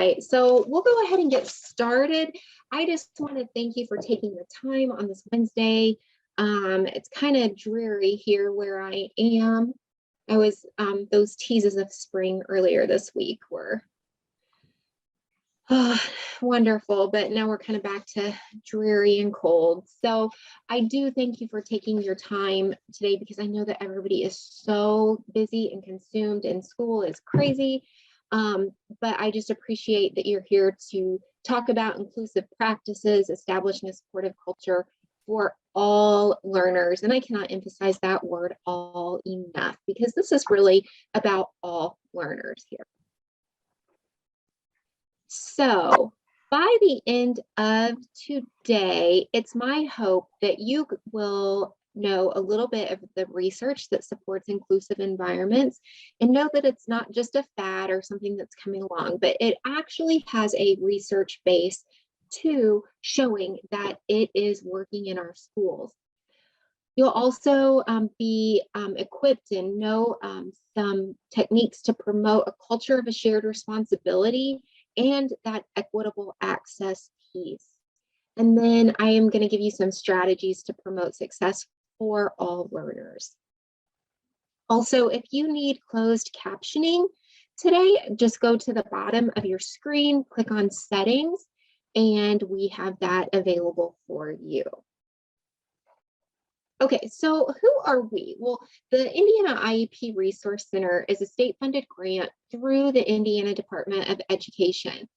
right, so we'll go ahead and get started. I just want to thank you for taking the time on this Wednesday. It's kind of dreary here where I am. I was, those teases of spring earlier this week were wonderful, but now we're kind of back to dreary and cold. So I do thank you for taking your time today, because I know that everybody is so busy and consumed and school is crazy. But I just appreciate that you're here to talk about inclusive practices, establishing a supportive culture for all learners. And I cannot emphasize that word all enough, because this is really about all learners here. So by the end of today, it's my hope that you will know a little bit of the research that supports inclusive environments, and know that it's not just a fad or something that's coming along, but it actually has a research base to showing that it is working in our schools. You'll also be equipped and know some techniques to promote a culture of a shared responsibility and that equitable access piece. And then I am going to give you some strategies to promote success for all learners. Also, if you need closed captioning today, just go to the bottom of your screen, click on settings, and we have that available for you. Okay, so who are we? Well, the Indiana IEP Resource Center is a state-funded grant through the Indiana Department of Education.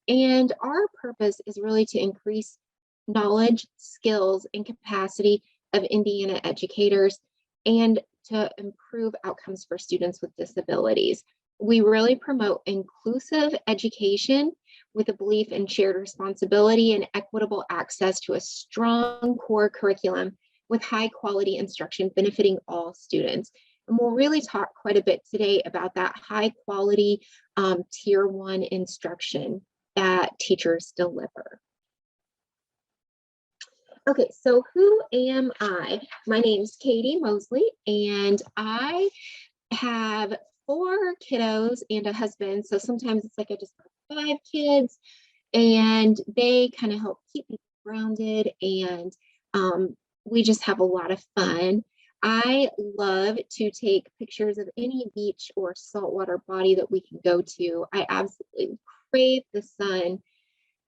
And our purpose is really to increase knowledge, skills, and capacity of Indiana educators, and to improve outcomes for students with disabilities. We really promote inclusive education with a belief in shared responsibility and equitable access to a strong core curriculum with high quality instruction benefiting all students. And we'll really talk quite a bit today about that high quality tier 1 instruction that teachers deliver. Okay, so who am I? My name's Katie Mosley, and I have 4 kiddos and a husband. So sometimes it's like I just have 5 kids, and they kind of help keep me grounded, and we just have a lot of fun. I love to take pictures of any beach or saltwater body that we can go to. I absolutely crave the sun,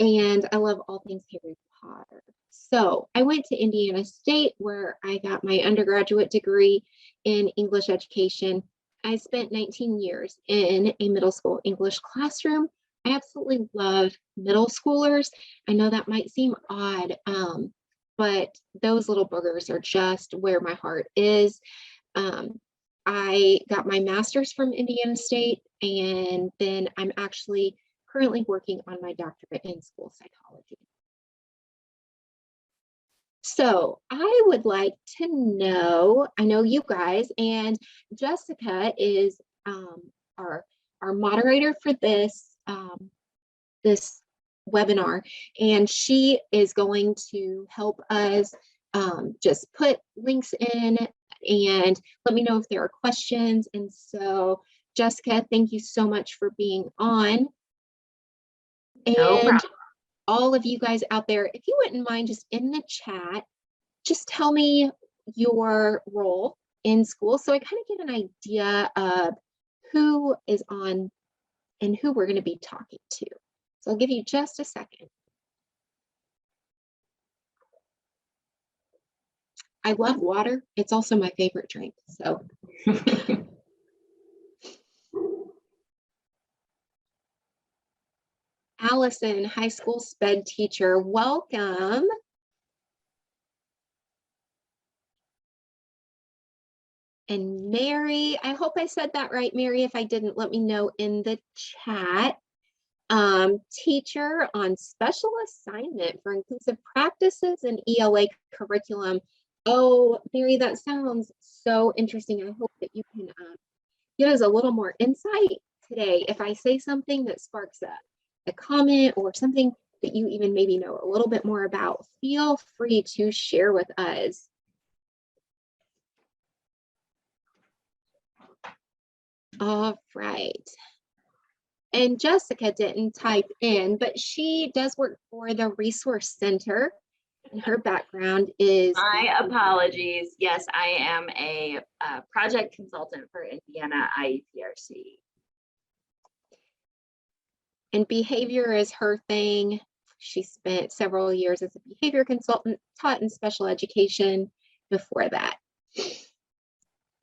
and I love all things Harry Potter. So I went to Indiana State, where I got my undergraduate degree in English education. I spent 19 years in a middle school English classroom. I absolutely love middle schoolers. I know that might seem odd, but those little boogers are just where my heart is. I got my master's from Indiana State, and then I'm actually currently working on my doctorate in school psychology. So I would like to know, I know you guys, and Jessica is our moderator for this, this webinar, and she is going to help us just put links in and let me know if there are questions. And so Jessica, thank you so much for being on. And all of you guys out there, if you wouldn't mind, just in the chat, just tell me your role in school, so I kind of get an idea of who is on and who we're going to be talking to. So I'll give you just a second. I love water. It's also my favorite drink. So Allison, high school sped teacher, welcome. And Mary, I hope I said that right, Mary. If I didn't, let me know in the chat. Teacher on special assignment for inclusive practices and ELA curriculum. Oh, Mary, that sounds so interesting. I hope that you can give us a little more insight today. If I say something that sparks a comment or something that you even maybe know a little bit more about, feel free to share with us. All right. And Jessica didn't type in, but she does work for the Resource Center. And her background is... My apologies. Yes, I am a project consultant for Indiana IEPRC. And behavior is her thing. She spent several years as a behavior consultant, taught in special education before that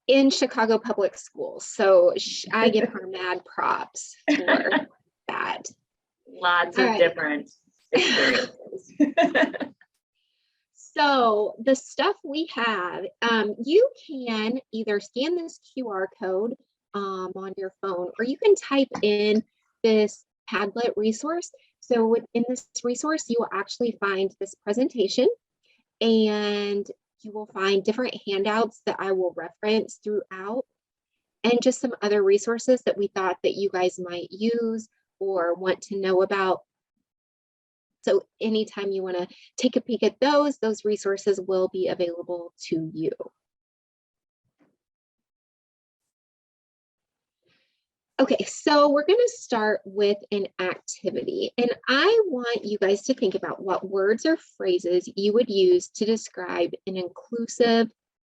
in Chicago public schools. So I give her mad props for that. Lots of different experiences. So the stuff we have, you can either scan this QR code on your phone, or you can type in this Padlet resource. So within this resource, you will actually find this presentation, and you will find different handouts that I will reference throughout, and just some other resources that we thought that you guys might use or want to know about. So anytime you want to take a peek at those resources will be available to you. Okay, so we're going to start with an activity, and I want you guys to think about what words or phrases you would use to describe an inclusive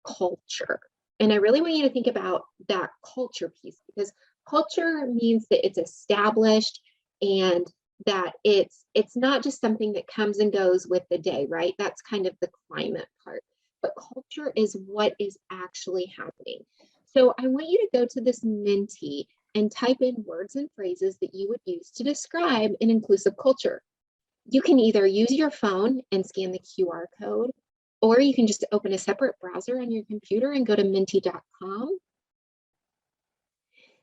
culture. And I really want you to think about that culture piece, because culture means that it's established and that it's not just something that comes and goes with the day, right? That's kind of the climate part. But culture is what is actually happening. So I want you to go to this Minty and type in words and phrases that you would use to describe an inclusive culture. You can either use your phone and scan the QR code, or you can just open a separate browser on your computer and go to minty.com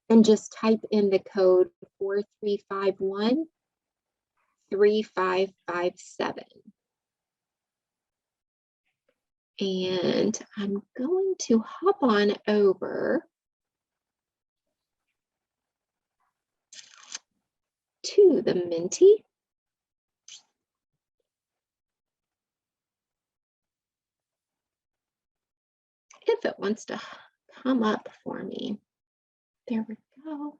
and just type in the code 4351-3557. And I'm going to hop on over to the Minty. If it wants to come up for me. There we go.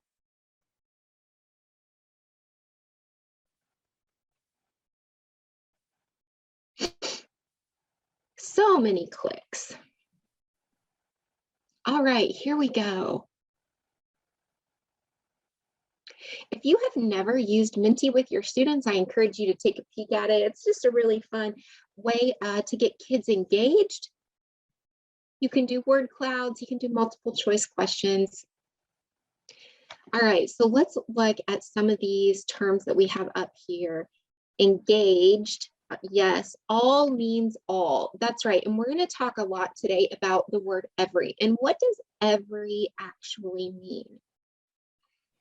So many clicks. All right, here we go. If you have never used Minty with your students, I encourage you to take a peek at it. It's just a really fun way to get kids engaged. You can do word clouds, you can do multiple choice questions. All right, so let's look at some of these terms that we have up here. Engaged, yes, all means all. That's right, and we're going to talk a lot today about the word every. And what does every actually mean?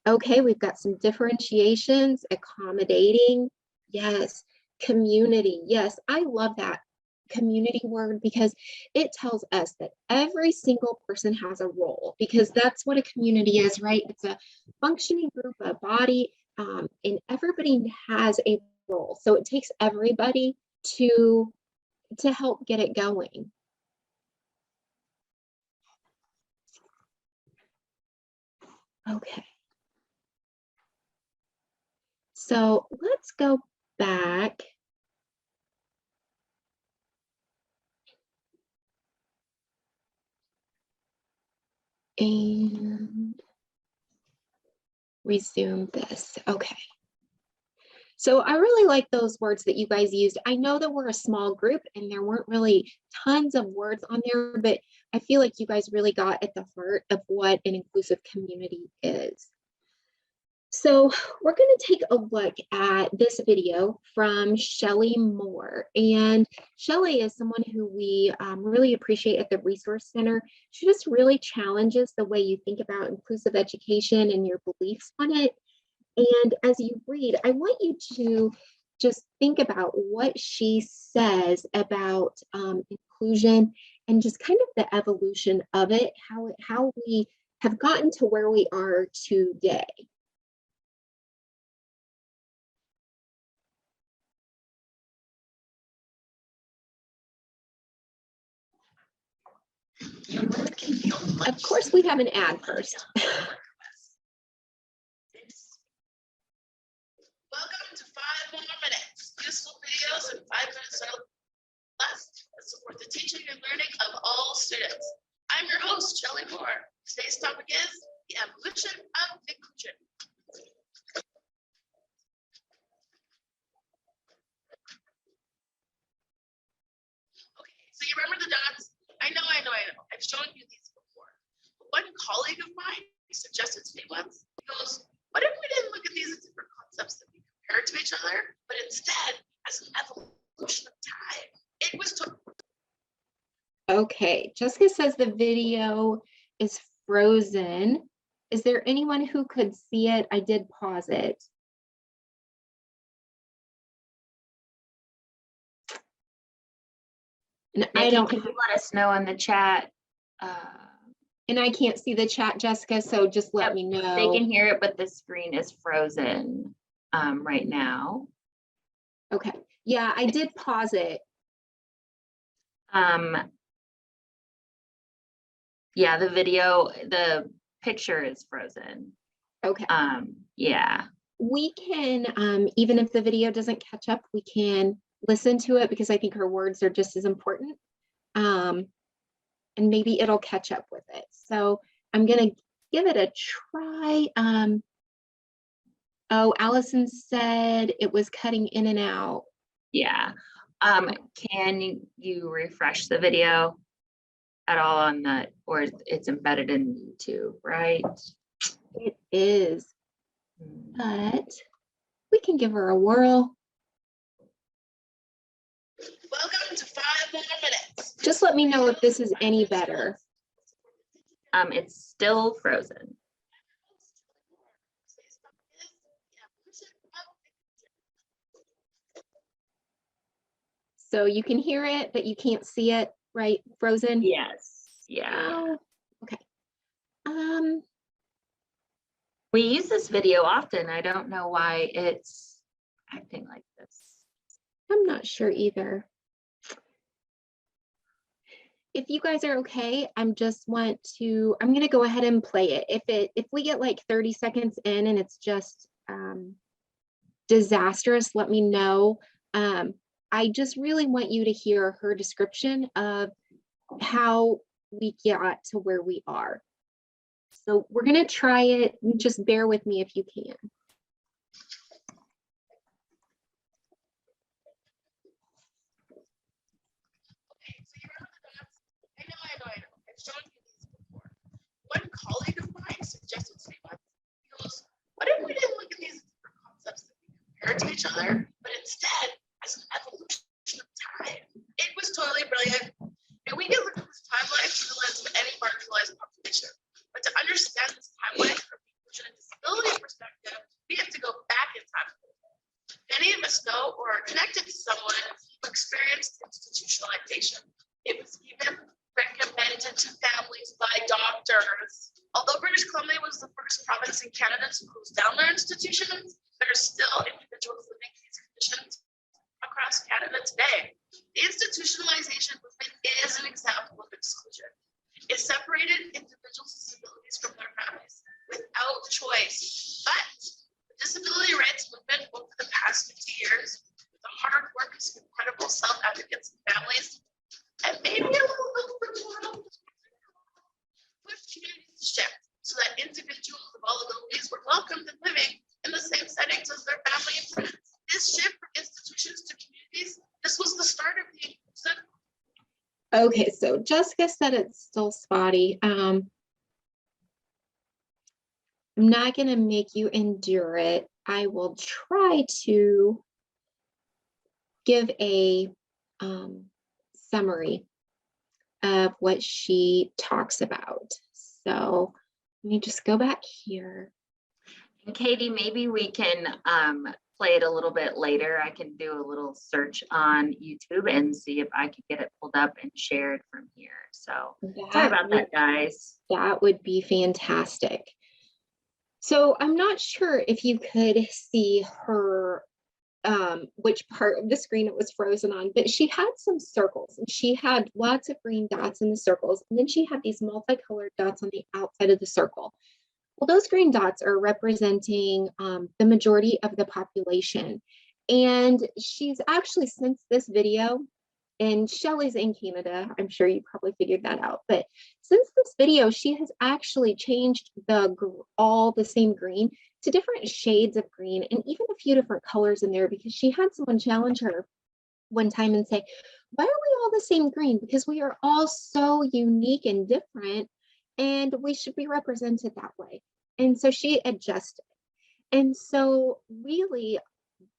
Okay, we've got some differentiations, accommodating, yes, community, yes, I love that community word, because it tells us that every single person has a role, because that's what a community is, right? It's a functioning group, a body, and everybody has a role. So it takes everybody to help get it going. Okay. So let's go back. And resume this. Okay. So I really like those words that you guys used. I know that we're a small group and there weren't really tons of words on there, but I feel like you guys really got at the heart of what an inclusive community is. So we're going to take a look at this video from Shelly Moore. And Shelly is someone who we really appreciate at the Resource Center. She just really challenges the way you think about inclusive education and your beliefs on it. And as you read, I want you to just think about what she says about inclusion and just kind of the evolution of it, how we have gotten to where we are today. Of course, we have an ad first. Welcome to 5 more minutes. Useful videos and 5 minutes or less that support the teaching and learning of all students. I'm your host, Shelley Moore. Today's topic is the evolution of inclusion. Okay, so you remember the dots? I know. I've shown you these before. One colleague of mine suggested to me once, he goes, what if we didn't look at these as different concepts that we compare to each other, but instead as an evolution of time? It was Okay, Jessica says the video is frozen. Is there anyone who could see it? I did pause it. And I Nikki, don't, can you let us know in the chat? and I can't see the chat, Jessica, so just let Yep, me They know. can hear it, but the screen is frozen right now. Okay, yeah, I did pause it. Yeah, the picture is frozen. Okay. Yeah. We can, even if the video doesn't catch up, we can listen to it because I think her words are just as important. And maybe it'll catch up with it. So I'm gonna give it a try. Oh, Allison said it was cutting in and out. Yeah. Can you refresh the video at all on the, or it's embedded in YouTube, right? It is, but we can give her a whirl. welcome to 5 more minutes. Just let me know if this is any better. It's still frozen. So you can hear it, but you can't see it, right? Frozen? Yes. Yeah. Oh, okay. We use this video often. I don't know why it's acting like this. I'm not sure either. If you guys are okay, I'm gonna go ahead and play it. If we get like 30 seconds in and it's just disastrous, let me know. I just really want you to hear her description of how we got to where we are. So we're gonna try it. Just bear with me if you can. I know. I've shown you these before. One colleague of mine suggested to me once, he goes, what if we didn't look at these different concepts that we compare to each other, but instead as an evolution of time? It was totally brilliant. And we can look at this timeline through the lens of any marginalized population. But to understand this timeline from the inclusion and disability perspective, we have to go back in time. Many of us know or are connected to someone who experienced institutionalization. It was even recommended to families by doctors. Although British Columbia was the first province in Canada to close down their institutions, there are still individuals living in these conditions across Canada today. The institutionalization movement is an example of exclusion. It separated individuals with disabilities from their families without choice. But the disability rights movement over the past 50 years, with the hard work of some incredible self-advocates and families, and maybe a little bit of push communities to shift so that individuals of all abilities were welcomed and living in the same settings as their family and friends. This shift from institutions to communities, this was the start of the inclusive. Okay, so Jessica said it's still spotty. I'm not gonna make you endure it. I will try to give a summary of what she talks about. So let me just go back here. And Katie, maybe we can play it a little bit later. I can do a little search on YouTube and see if I can get it pulled up and shared from here. So sorry about that, guys. That would be fantastic. So I'm not sure if you could see her, which part of the screen it was frozen on, but she had some circles and she had lots of green dots in the circles. And then she had these multicolored dots on the outside of the circle. Well, those green dots are representing the majority of the population. And she's actually, since this video, and Shelley's in Canada, I'm sure you probably figured that out, but since this video, she has actually changed all the same green to different shades of green and even a few different colors in there, because she had someone challenge her one time and say, why are we all the same green? Because we are all so unique and different, and we should be represented that way. And so she adjusted. And so really,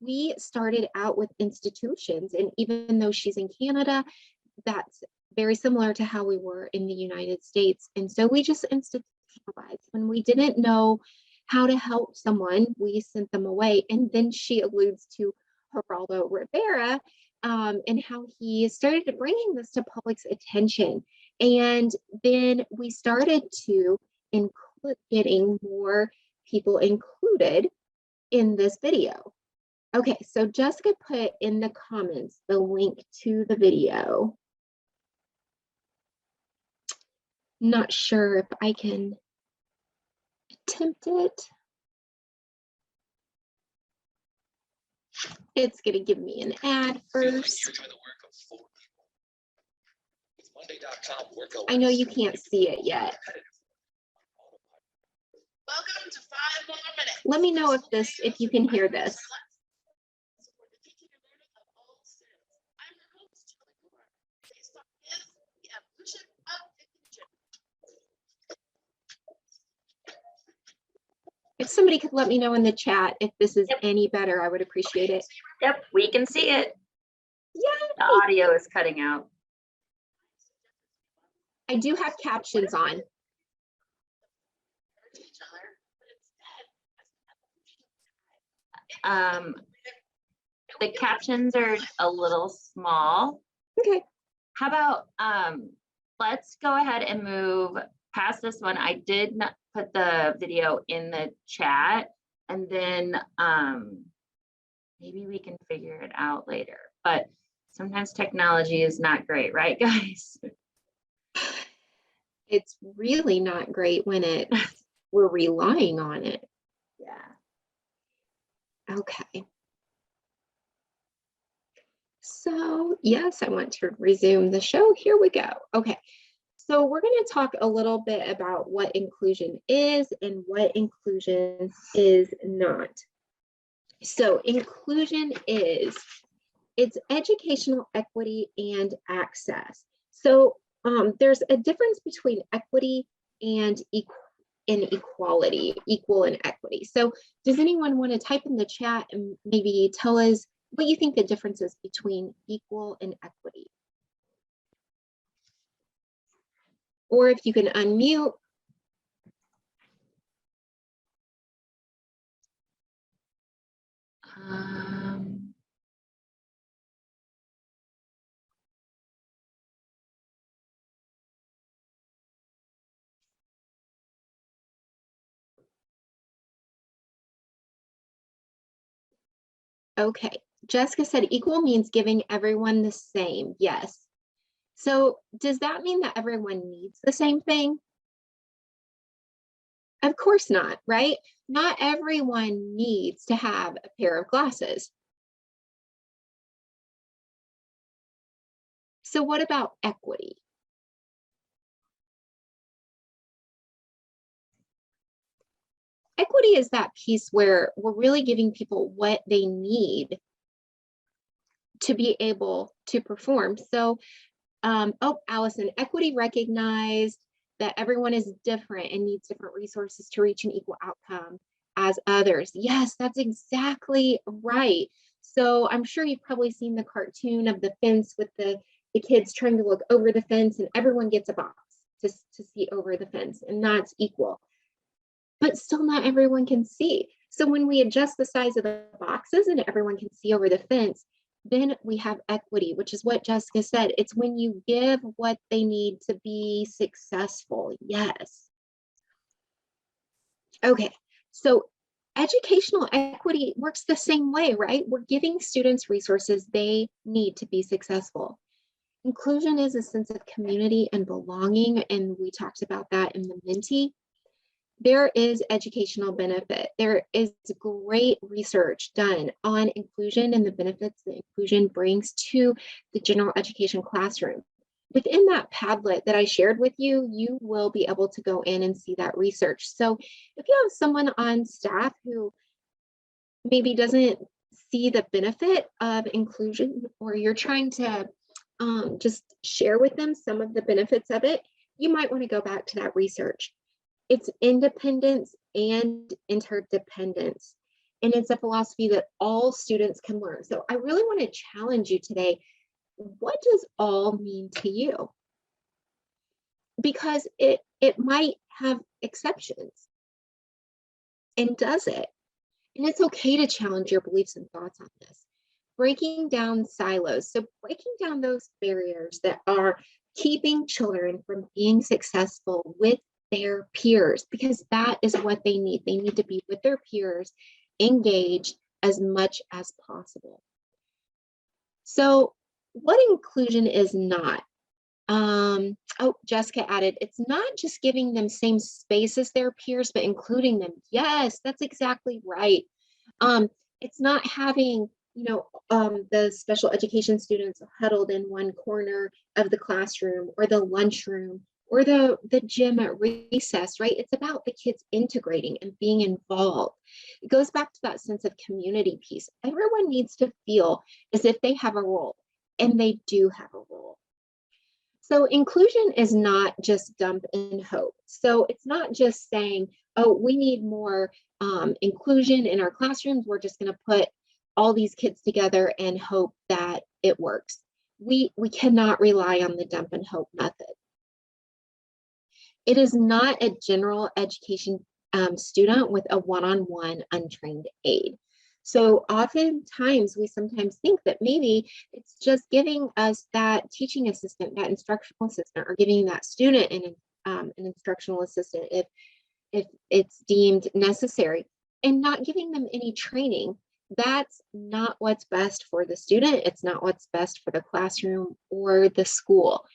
we started out with institutions, and even though she's in Canada, that's very similar to how we were in the United States. And so we just institutionalized. When we didn't know how to help someone, we sent them away. And then she alludes to Geraldo Rivera and how he started bringing this to public's attention. And then we started to include getting more people included in this video. Okay, so Jessica put in the comments the link to the video. Not sure if I can attempt it. It's going to give me an ad first. I know you can't see it yet. Welcome to 5 more minutes. Let me know if you can hear this. If somebody could let me know in the chat if this is any better, I would appreciate it. Yep, we can see it. Yeah. The audio is cutting out. I do have captions on. The captions are a little small. Okay. How about let's go ahead and move past this one. I did not put the video in the chat, and then maybe we can figure it out later. But sometimes technology is not great, right, guys? It's really not great when we're relying on it. Yeah. Okay. So yes, I want to resume the show. Here we go. Okay. So we're going to talk a little bit about what inclusion is and what inclusion is not. So inclusion it's educational equity and access. So there's a difference between equity and equality, equal and equity. So does anyone want to type in the chat and maybe tell us what you think the difference is between equal and equity? Or if you can unmute. Okay, Jessica said equal means giving everyone the same. Yes. So does that mean that everyone needs the same thing? Of course not, right? Not everyone needs to have a pair of glasses. So what about equity? Equity is that piece where we're really giving people what they need to be able to perform. So, oh, Allison, equity recognized that everyone is different and needs different resources to reach an equal outcome as others. Yes, that's exactly right. So I'm sure you've probably seen the cartoon of the fence with the kids trying to look over the fence, and everyone gets a box to see over the fence, and that's equal. But still not everyone can see. So when we adjust the size of the boxes and everyone can see over the fence, then we have equity, which is what Jessica said. It's when you give what they need to be successful. Yes. Okay, so educational equity works the same way, right? We're giving students resources they need to be successful. Inclusion is a sense of community and belonging, and we talked about that in the Minty. there is educational benefit. There is great research done on inclusion and the benefits that inclusion brings to the general education classroom. Within that Padlet that I shared with you, you will be able to go in and see that research. So if you have someone on staff who maybe doesn't see the benefit of inclusion, or you're trying to just share with them some of the benefits of it, you might want to go back to that research. It's independence and interdependence. And it's a philosophy that all students can learn. So I really want to challenge you today. What does all mean to you? Because it might have exceptions. And does it? And it's okay to challenge your beliefs and thoughts on this. Breaking down silos. So breaking down those barriers that are keeping children from being successful with their peers, because that is what they need. They need to be with their peers, engaged as much as possible. So what inclusion is not? Oh, Jessica added, it's not just giving them same space as their peers, but including them. Yes, that's exactly right. It's not having, the special education students huddled in one corner of the classroom or the lunchroom or the gym at recess, right? It's about the kids integrating and being involved. It goes back to that sense of community piece. Everyone needs to feel as if they have a role, and they do have a role. So inclusion is not just dump and hope. So it's not just saying, oh, we need more inclusion in our classrooms. We're just going to put all these kids together and hope that it works. We cannot rely on the dump and hope method. It is not a general education student with a one-on-one untrained aide. So oftentimes we sometimes think that maybe it's just giving us that teaching assistant, that instructional assistant, or giving that student an instructional assistant if it's deemed necessary, and not giving them any training. That's not what's best for the student. It's not what's best for the classroom or the school.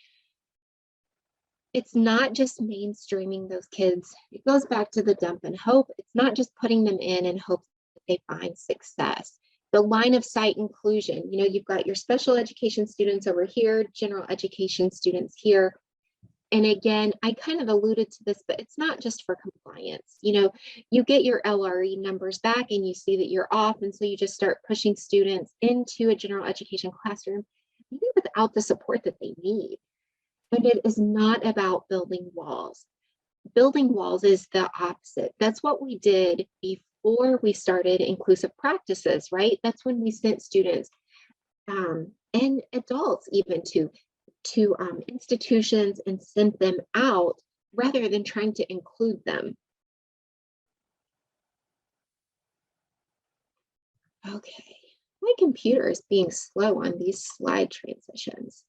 It's not just mainstreaming those kids. It goes back to the dump and hope. It's not just putting them in and hope that they find success. The line of sight inclusion, you've got your special education students over here, general education students here. And again, I kind of alluded to this, but it's not just for compliance. You get your LRE numbers back and you see that you're off. And so you just start pushing students into a general education classroom, maybe without the support that they need. And it is not about building walls. Building walls is the opposite. That's what we did before we started inclusive practices, right? That's when we sent students and adults even to institutions and sent them out rather than trying to include them. Okay, my computer is being slow on these slide transitions.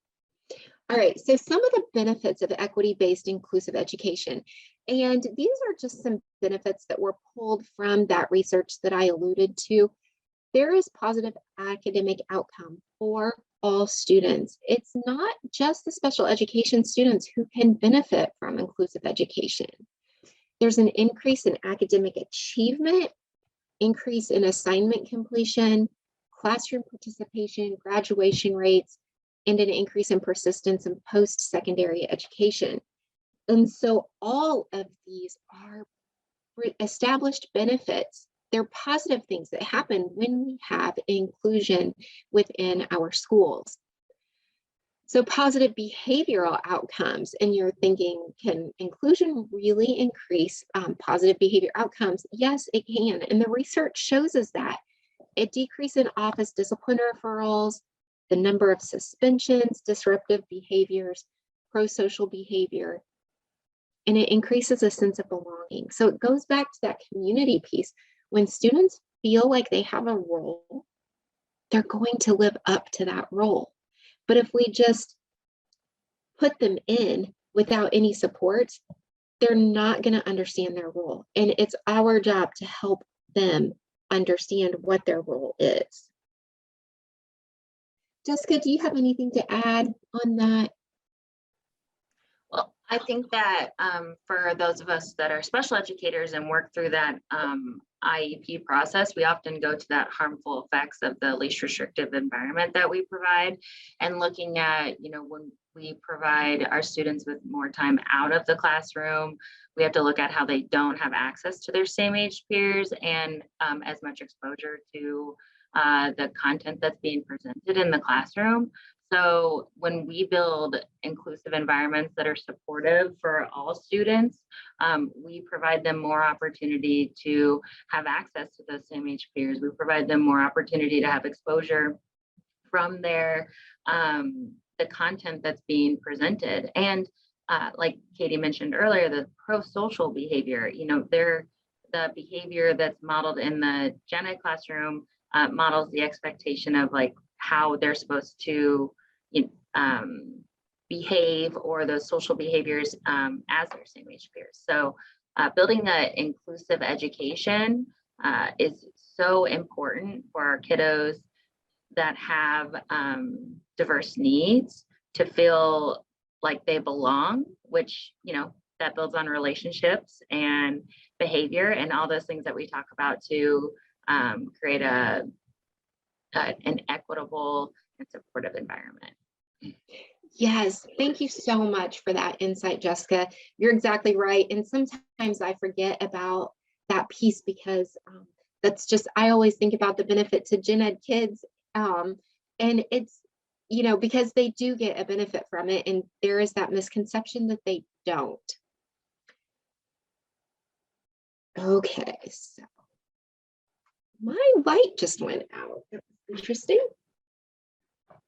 All right, so some of the benefits of equity-based inclusive education, and these are just some benefits that were pulled from that research that I alluded to. There is positive academic outcome for all students. It's not just the special education students who can benefit from inclusive education. There's an increase in academic achievement, increase in assignment completion, classroom participation, graduation rates, and an increase in persistence in post-secondary education. And so all of these are established benefits. They're positive things that happen when we have inclusion within our schools. So positive behavioral outcomes, and you're thinking, can inclusion really increase positive behavior outcomes? Yes, it can. And the research shows us that. It decreases in office discipline referrals, the number of suspensions, disruptive behaviors, pro-social behavior, and it increases a sense of belonging. So it goes back to that community piece. When students feel like they have a role, they're going to live up to that role. But if we just put them in without any support, they're not going to understand their role. And it's our job to help them understand what their role is. Jessica, do you have anything to add on that? Well, I think that for those of us that are special educators and work through that IEP process, we often go to that harmful effects of the least restrictive environment that we provide, and looking at, when we provide our students with more time out of the classroom, we have to look at how they don't have access to their same age peers and as much exposure to the content that's being presented in the classroom. So when we build inclusive environments that are supportive for all students, we provide them more opportunity to have access to those same age peers. We provide them more opportunity to have exposure from their the content that's being presented. And like Katie mentioned earlier, the pro-social behavior, the behavior that's modeled in the gen ed classroom models the expectation of like how they're supposed to behave, or those social behaviors as their same age peers. So building the inclusive education is so important for our kiddos that have diverse needs to feel like they belong, which, that builds on relationships and behavior and all those things that we talk about to create an equitable and supportive environment. Yes, thank you so much for that insight, Jessica. You're exactly right. And sometimes I forget about that piece because that's just, I always think about the benefit to gen ed kids. And it's, because they do get a benefit from it. And there is that misconception that they don't. Okay, so my light just went out. That was interesting.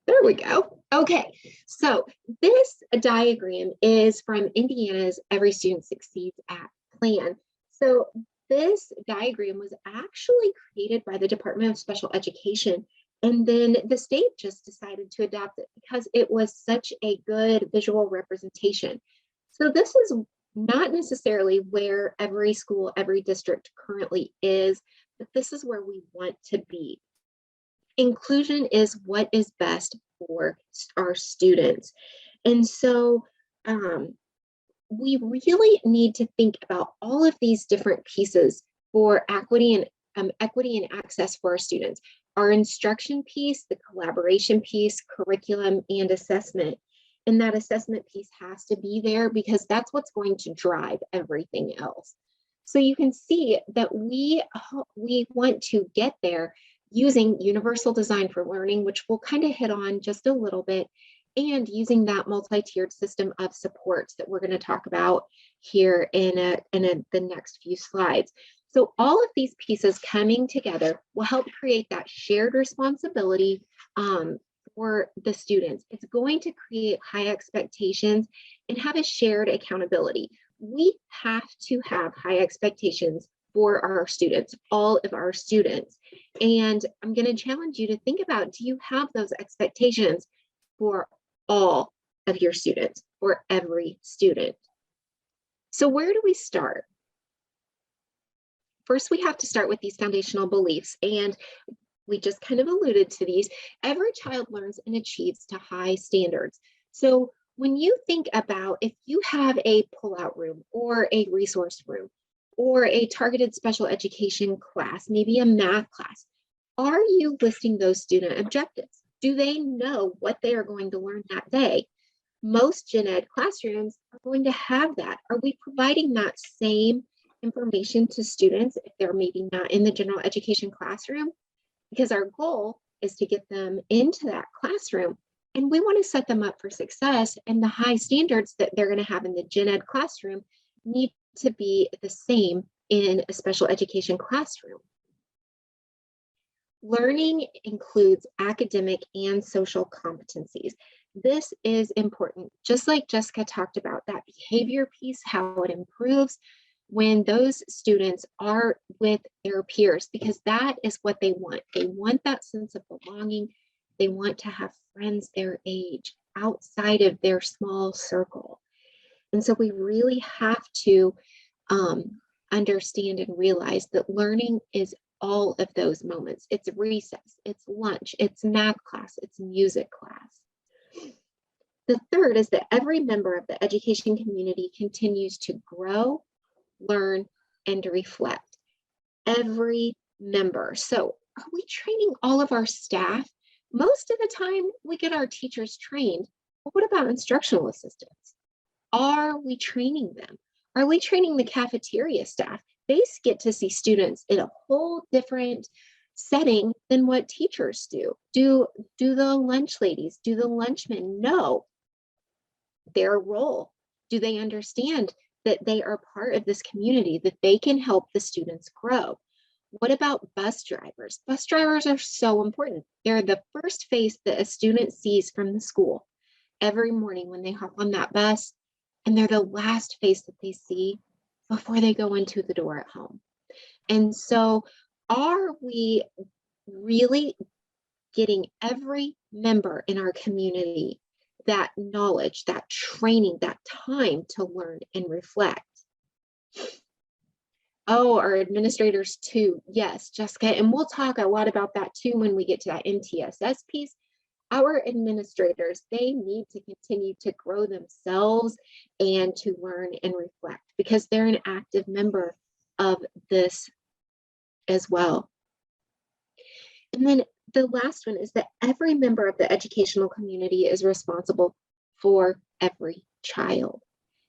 There we go. Okay, so this diagram is from Indiana's Every Student Succeeds at plan. So this diagram was actually created by the Department of Special Education, and then the state just decided to adopt it because it was such a good visual representation. So this is not necessarily where every school, every district currently is, but this is where we want to be. Inclusion is what is best for our students. And so we really need to think about all of these different pieces for equity and access for our students. Our instruction piece, the collaboration piece, curriculum, and assessment. And that assessment piece has to be there because that's what's going to drive everything else. So you can see that we want to get there using universal design for learning, which we'll kind of hit on just a little bit, and using that multi-tiered system of supports that we're going to talk about here in the next few slides. So all of these pieces coming together will help create that shared responsibility for the students. It's going to create high expectations and have a shared accountability. We have to have high expectations for our students, all of our students. And I'm going to challenge you to think about, do you have those expectations for all of your students, for every student? So where do we start? First, we have to start with these foundational beliefs, and we just kind of alluded to these. Every child learns and achieves to high standards. So when you think about if you have a pull-out room or a resource room or a targeted special education class, maybe a math class, are you listing those student objectives? Do they know what they are going to learn that day? Most gen ed classrooms are going to have that. Are we providing that same information to students if they're maybe not in the general education classroom? Because our goal is to get them into that classroom, and we want to set them up for success, and the high standards that they're going to have in the gen ed classroom need to be the same in a special education classroom. Learning includes academic and social competencies. This is important, just like Jessica talked about, that behavior piece, how it improves when those students are with their peers, because that is what they want. They want that sense of belonging. They want to have friends their age outside of their small circle. And so we really have to understand and realize that learning is all of those moments. It's recess, it's lunch, it's math class, it's music class. The third is that every member of the education community continues to grow, learn, and reflect. Every member. So are we training all of our staff? Most of the time we get our teachers trained, but what about instructional assistants? Are we training them? Are we training the cafeteria staff? They get to see students in a whole different setting than what teachers do. Do the lunch ladies, do the lunchmen know their role? Do they understand that they are part of this community, that they can help the students grow? What about bus drivers? Bus drivers are so important. They're the first face that a student sees from the school every morning when they hop on that bus, and they're the last face that they see before they go into the door at home. And so are we really getting every member in our community that knowledge, that training, that time to learn and reflect? Oh, our administrators too. Yes, Jessica, and we'll talk a lot about that too when we get to that MTSS piece. Our administrators, they need to continue to grow themselves and to learn and reflect because they're an active member of this as well. And then the last one is that every member of the educational community is responsible for every child.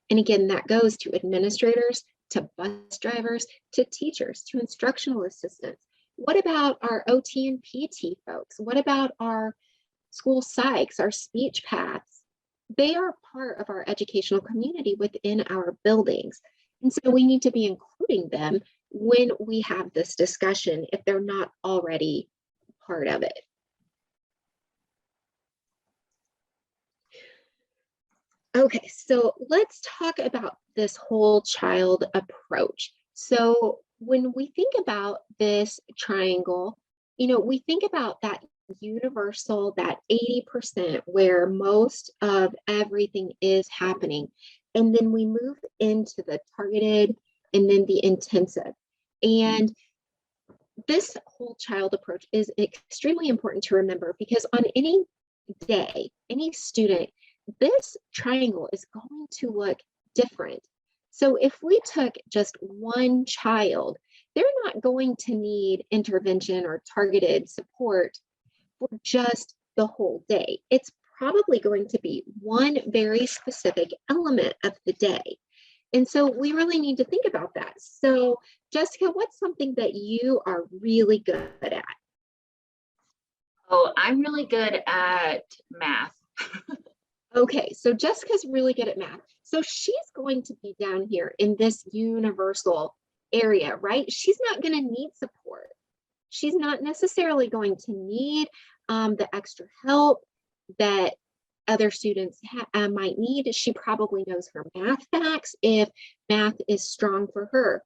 And again, that goes to administrators, to bus drivers, to teachers, to instructional assistants. What about our OT and PT folks? What about our school psychs, our speech paths? They are part of our educational community within our buildings. And so we need to be including them when we have this discussion if they're not already part of it. Okay, so let's talk about this whole child approach. So when we think about this triangle, we think about that universal, that 80% where most of everything is happening. And then we move into the targeted and then the intensive. And this whole child approach is extremely important to remember because on any day, any student, this triangle is going to look different. So if we took just one child, they're not going to need intervention or targeted support for just the whole day. It's probably going to be one very specific element of the day. And so we really need to think about that. So Jessica, what's something that you are really good at? Oh, I'm really good at math. Okay, so Jessica's really good at math. So she's going to be down here in this universal area, right? She's not going to need support. She's not necessarily going to need the extra help that other students might need. She probably knows her math facts if math is strong for her.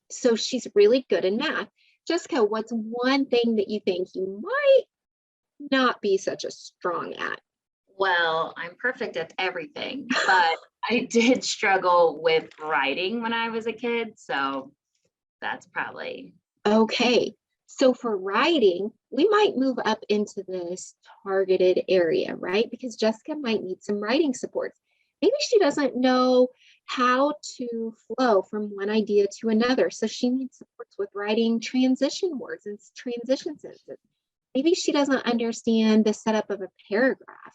So she's really good in math. Jessica, what's one thing that you think you might not be such a strong at? Well, I'm perfect at everything, but I did struggle with writing when I was a kid. So that's probably. Okay, so for writing, we might move up into this targeted area, right? Because Jessica might need some writing supports. Maybe she doesn't know how to flow from one idea to another. So she needs supports with writing transition words and transition sentences. Maybe she doesn't understand the setup of a paragraph.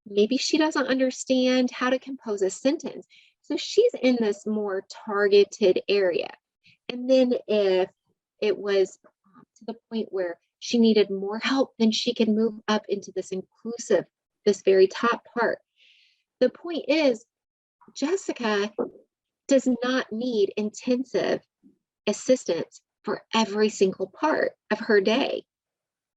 Maybe she doesn't understand how to compose a sentence. So she's in this more targeted area. And then if it was to the point where she needed more help, then she could move up into this inclusive, this very top part. The point is, Jessica does not need intensive assistance for every single part of her day.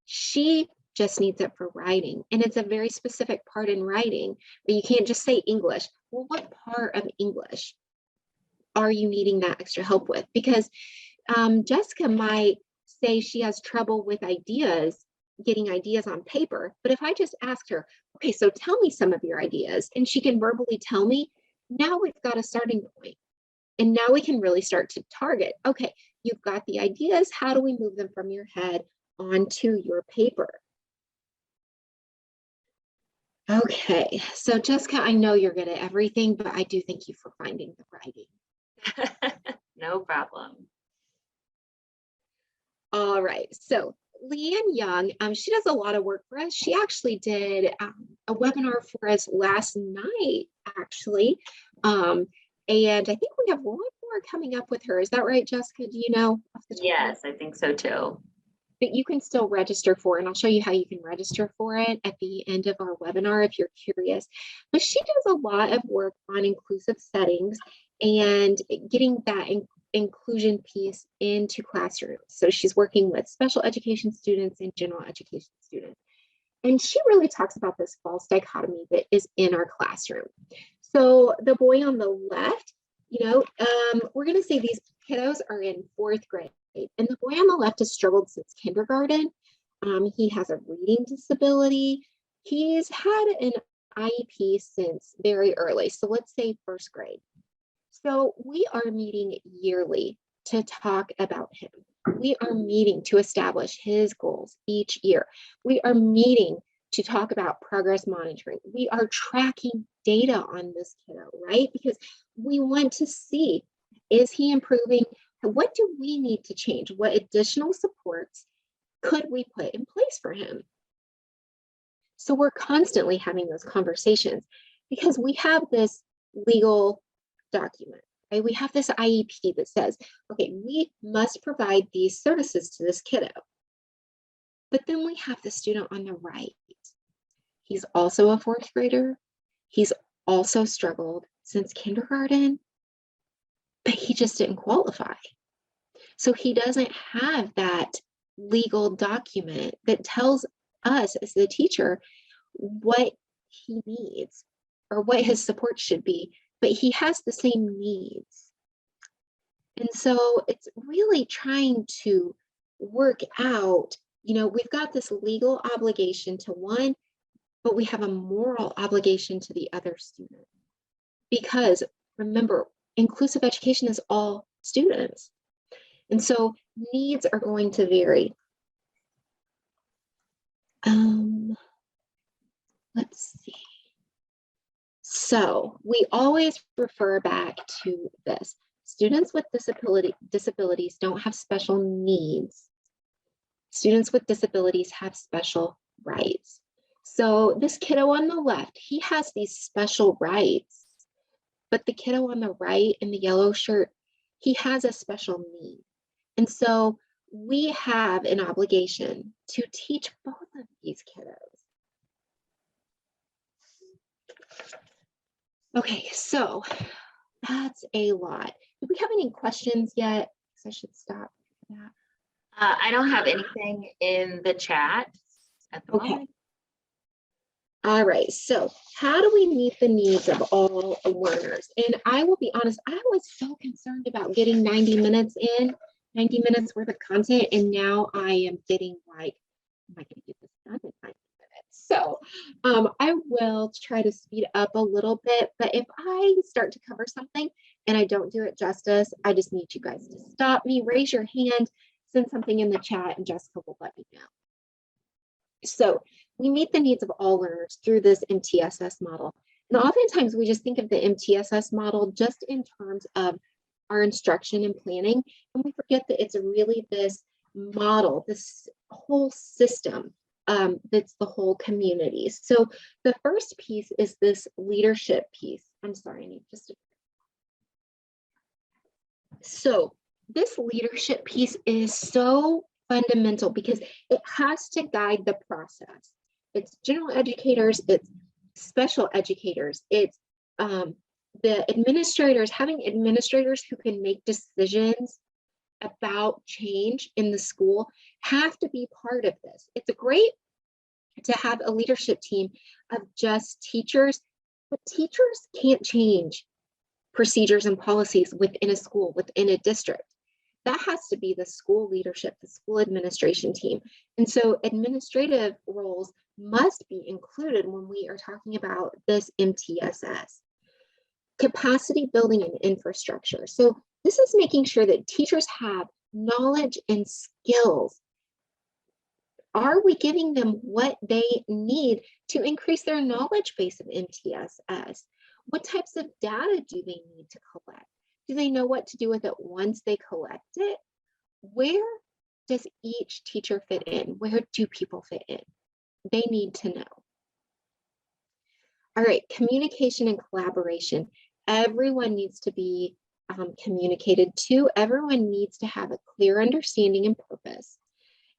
She just needs it for writing. And it's a very specific part in writing, but you can't just say English. Well, what part of English are you needing that extra help with? Because Jessica might say she has trouble with ideas, getting ideas on paper. But if I just asked her, okay, so tell me some of your ideas, and she can verbally tell me, now we've got a starting point. And now we can really start to target, okay, you've got the ideas, how do we move them from your head onto your paper? Okay, so Jessica, I know you're good at everything, but I do thank you for finding the writing. No problem. All right, so Leanne Young, she does a lot of work for us. She actually did a webinar for us last night, actually. And I think we have one more coming up with her. Is that right, Jessica? Do you know? Yes, I think so too. But you can still register for it, and I'll show you how you can register for it at the end of our webinar if you're curious. But she does a lot of work on inclusive settings and getting that inclusion piece into classrooms. So she's working with special education students and general education students. And she really talks about this false dichotomy that is in our classroom. So the boy on the left, we're going to say these kiddos are in 4th grade. And the boy on the left has struggled since kindergarten. He has a reading disability. He's had an IEP since very early. So let's say 1st grade. So we are meeting yearly to talk about him. We are meeting to establish his goals each year. We are meeting to talk about progress monitoring. We are tracking data on this kiddo, right? Because we want to see, is he improving? What do we need to change? What additional supports could we put in place for him? So we're constantly having those conversations because we have this legal document, right? We have this IEP that says, okay, we must provide these services to this kiddo. But then we have the student on the right. He's also a 4th grader. He's also struggled since kindergarten, but he just didn't qualify. So he doesn't have that legal document that tells us as the teacher what he needs or what his support should be, but he has the same needs. And so it's really trying to work out, we've got this legal obligation to one, but we have a moral obligation to the other student. Because remember, inclusive education is all students. And so needs are going to vary. Let's see. So we always refer back to this. Students with disabilities don't have special needs. Students with disabilities have special rights. So this kiddo on the left, he has these special rights, but the kiddo on the right in the yellow shirt, he has a special need. And so we have an obligation to teach both of these kiddos. Okay, so that's a lot. Do we have any questions yet? I should stop that. I don't have anything in the chat at the moment. All right, so how do we meet the needs of all learners? And I will be honest, I was so concerned about getting 90 minutes in, 90 minutes worth of content, and now I am getting like, am I going to get this done in 90 minutes? So I will try to speed up a little bit, but if I start to cover something and I don't do it justice, I just need you guys to stop me, raise your hand, send something in the chat, and Jessica will let me know. So we meet the needs of all learners through this MTSS model. And oftentimes we just think of the MTSS model just in terms of our instruction and planning, and we forget that it's really this model, this whole system that's the whole community. So the first piece is this leadership piece. I'm sorry, I need just a... So this leadership piece is so fundamental because it has to guide the process. It's general educators, it's special educators, it's the administrators, having administrators who can make decisions about change in the school have to be part of this. It's great to have a leadership team of just teachers, but teachers can't change procedures and policies within a school, within a district. That has to be the school leadership, the school administration team. And so administrative roles must be included when we are talking about this MTSS. Capacity building and infrastructure. So this is making sure that teachers have knowledge and skills Are we giving them what they need to increase their knowledge base of MTSS? What types of data do they need to collect? Do they know what to do with it once they collect it? Where does each teacher fit in? Where do people fit in? They need to know. All right, communication and collaboration. Everyone needs to be communicated to. Everyone needs to have a clear understanding and purpose.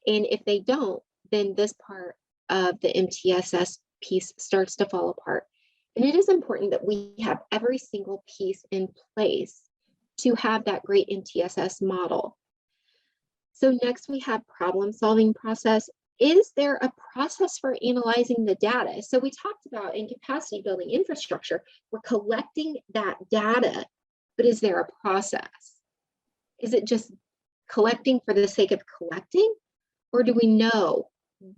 And if they don't, then this part of the MTSS piece starts to fall apart. And it is important that we have every single piece in place to have that great MTSS model. So next we have problem solving process. Is there a process for analyzing the data? So we talked about in capacity building infrastructure, we're collecting that data, but is there a process? Is it just collecting for the sake of collecting? Or do we know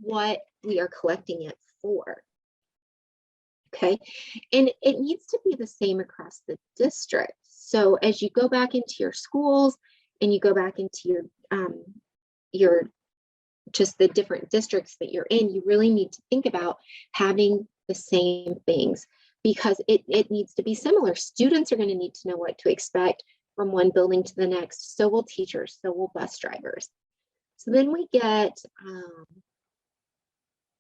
what we are collecting it for? Okay, and it needs to be the same across the district. So as you go back into your schools and you go back into your just the different districts that you're in, you really need to think about having the same things because it needs to be similar. Students are going to need to know what to expect from one building to the next. So will teachers, so will bus drivers. So then we get,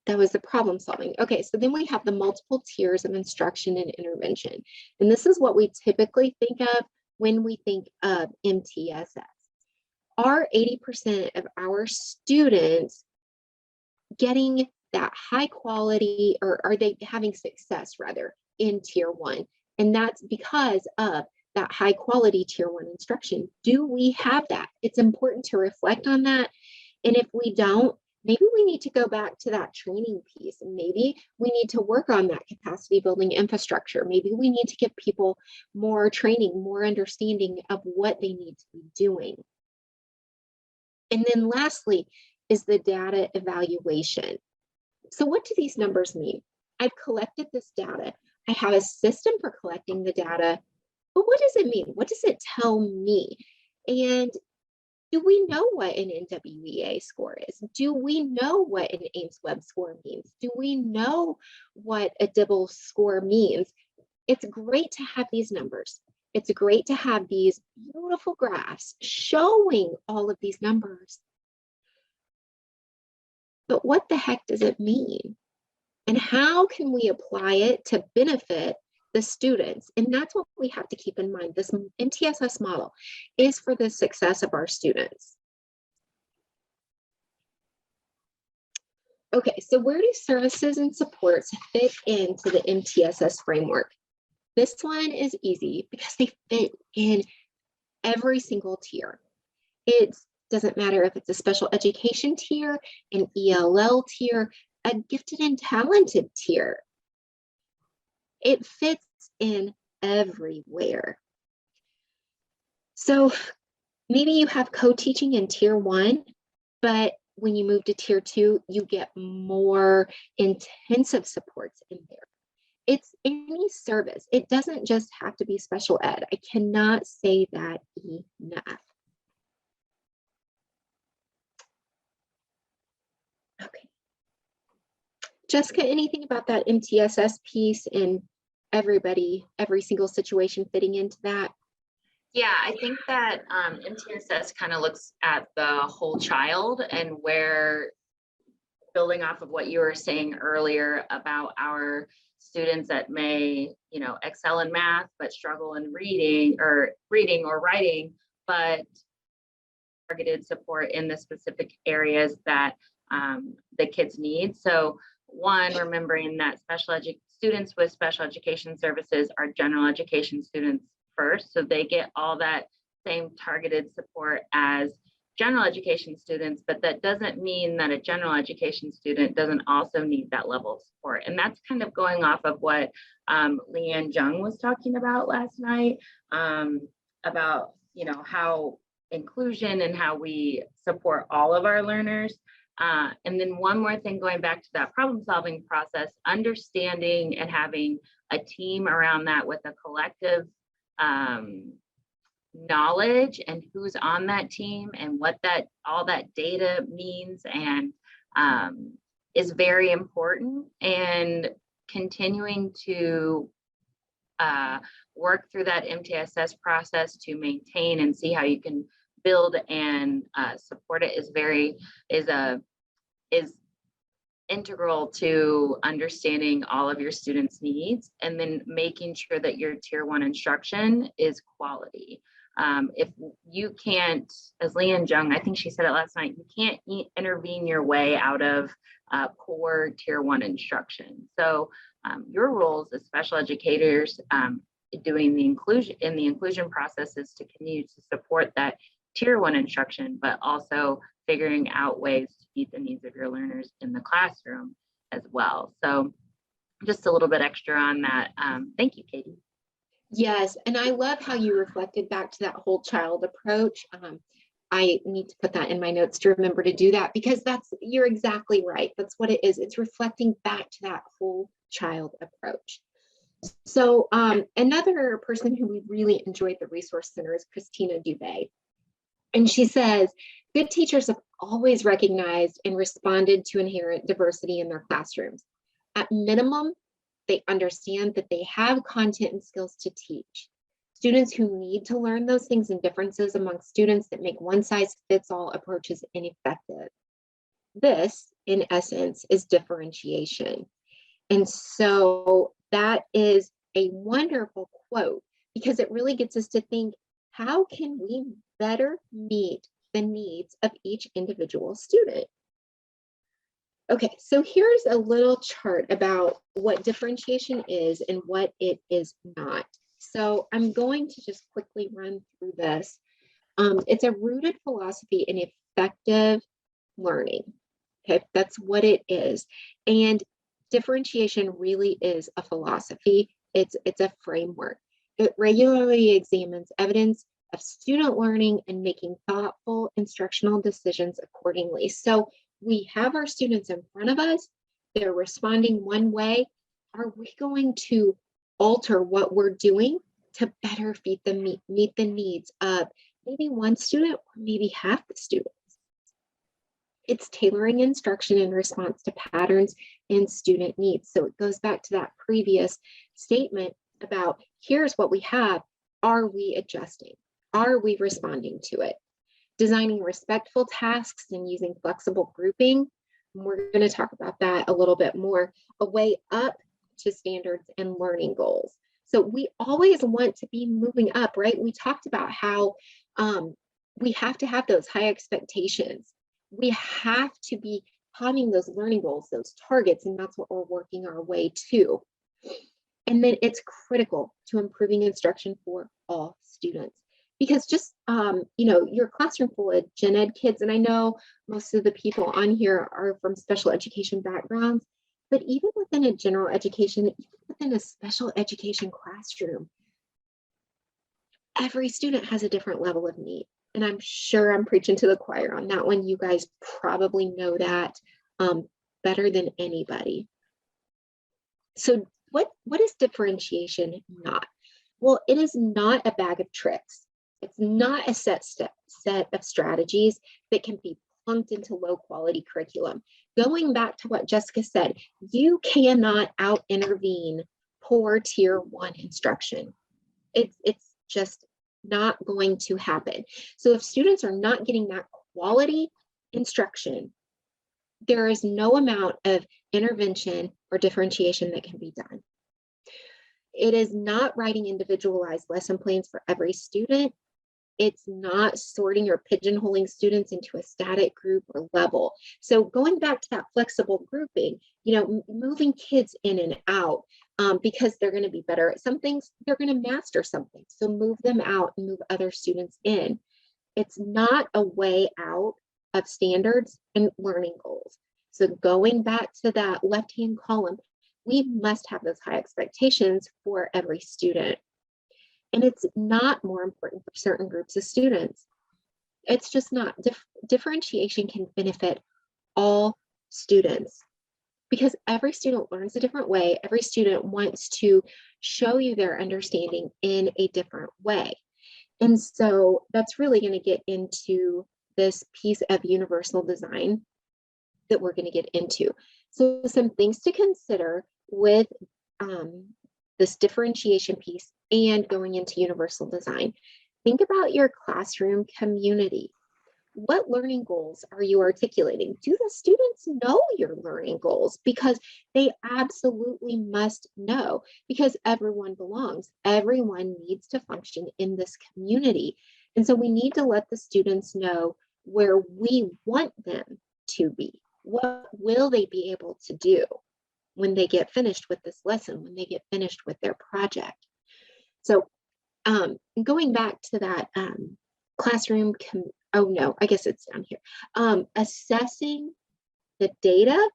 that was the problem solving. Okay, so then we have the multiple tiers of instruction and intervention. And this is what we typically think of when we think of MTSS. Are 80% of our students getting that high quality, or are they having success rather in tier 1? And that's because of that high quality tier 1 instruction. Do we have that? It's important to reflect on that. And if we don't, maybe we need to go back to that training piece. And maybe we need to work on that capacity building infrastructure. Maybe we need to give people more training, more understanding of what they need to be doing. And then lastly is the data evaluation. So what do these numbers mean? I've collected this data. I have a system for collecting the data, but what does it mean? What does it tell me? And do we know what an NWEA score is? Do we know what an Ames Web score means? Do we know what a Dibble score means? It's great to have these numbers. It's great to have these beautiful graphs showing all of these numbers. But what the heck does it mean? And how can we apply it to benefit the students? And that's what we have to keep in mind. This MTSS model is for the success of our students. Okay, so where do services and supports fit into the MTSS framework? This one is easy because they fit in every single tier. It doesn't matter if it's a special education tier, an ELL tier, a gifted and talented tier. It fits in everywhere. So maybe you have co-teaching in tier 1, but when you move to tier 2, you get more intensive supports in there. It's any service. It doesn't just have to be special ed. I cannot say that enough. Okay. Jessica, anything about that MTSS piece and everybody, every single situation fitting into that? Yeah, I think that MTSS kind of looks at the whole child, and where, building off of what you were saying earlier about our students that may, excel in math, but struggle in reading or writing, but targeted support in the specific areas that the kids need. So one, remembering that students with special education services are general education students first, so they get all that same targeted support as general education students, but that doesn't mean that a general education student doesn't also need that level of support. And that's kind of going off of what Leanne Jung was talking about last night, about how inclusion and how we support all of our learners. And then one more thing, going back to that problem solving process, understanding and having a team around that with a collective knowledge and who's on that team and what all that data means, and is very important, and continuing to work through that MTSS process to maintain and see how you can build and support it is integral to understanding all of your students' needs, and then making sure that your tier 1 instruction is quality. If you can't, as Leanne Jung, I think she said it last night, you can't intervene your way out of poor tier 1 instruction. So your roles as special educators doing the inclusion process is to continue to support that tier 1 instruction, but also figuring out ways to meet the needs of your learners in the classroom as well. So just a little bit extra on that. Thank you, Katie. Yes, and I love how you reflected back to that whole child approach. I need to put that in my notes to remember to do that, because you're exactly right. That's what it is. It's reflecting back to that whole child approach. So another person who we really enjoyed the Resource Center is Christina Dubé. And she says, good teachers have always recognized and responded to inherent diversity in their classrooms. At minimum, they understand that they have content and skills to teach. Students who need to learn those things and differences among students that make one-size-fits-all approaches ineffective. This, in essence, is differentiation. And so that is a wonderful quote, because it really gets us to think, how can we better meet the needs of each individual student? Okay, so here's a little chart about what differentiation is and what it is not. So I'm going to just quickly run through this. It's a rooted philosophy in effective learning. Okay, that's what it is. And differentiation really is a philosophy. It's a framework. It regularly examines evidence of student learning and making thoughtful instructional decisions accordingly. So we have our students in front of us, they're responding one way. Are we going to alter what we're doing to better meet the needs of maybe one student or maybe half the students? It's tailoring instruction in response to patterns and student needs. So it goes back to that previous statement about, here's what we have. Are we adjusting? Are we responding to it? Designing respectful tasks and using flexible grouping. And we're going to talk about that a little bit more. A way up to standards and learning goals. So we always want to be moving up, right? We talked about how we have to have those high expectations. We have to be having those learning goals, those targets, and that's what we're working our way to. And then it's critical to improving instruction for all students. Because just, your classroom full of gen ed kids, and I know most of the people on here are from special education backgrounds, but even within a general education, even within a special education classroom, every student has a different level of need. And I'm sure I'm preaching to the choir on that one. You guys probably know that better than anybody. So what is differentiation not? Well, it is not a bag of tricks. It's not a set of strategies that can be plunked into low quality curriculum. Going back to what Jessica said, you cannot out intervene poor tier 1 instruction. It's just not going to happen. So if students are not getting that quality instruction, there is no amount of intervention or differentiation that can be done. It is not writing individualized lesson plans for every student. It's not sorting or pigeonholing students into a static group or level. So going back to that flexible grouping, moving kids in and out because they're going to be better at some things, they're going to master something. So move them out and move other students in. It's not a way out of standards and learning goals. So going back to that left-hand column, we must have those high expectations for every student. And it's not more important for certain groups of students. It's just not. Differentiation can benefit all students because every student learns a different way. Every student wants to show you their understanding in a different way. And so that's really going to get into this piece of universal design. that we're going to get into. So some things to consider with this differentiation piece and going into universal design. Think about your classroom community. What learning goals are you articulating? Do the students know your learning goals? Because they absolutely must know, because everyone belongs. Everyone needs to function in this community. And so we need to let the students know where we want them to be. What will they be able to do when they get finished with this lesson, when they get finished with their project? So going back to that classroom, oh no, I guess it's down here. Assessing the data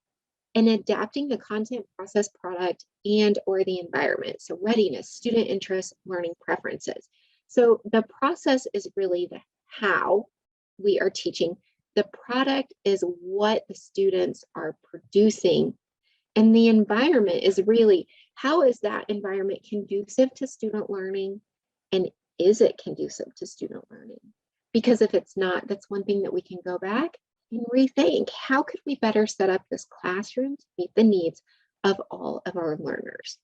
and adapting the content, process, product, and or the environment. So readiness, student interest, learning preferences. So the process is really the how we are teaching. The product is what the students are producing. And the environment is really, how is that environment conducive to student learning? And is it conducive to student learning? Because if it's not, that's one thing that we can go back and rethink. How could we better set up this classroom to meet the needs of all of our learners?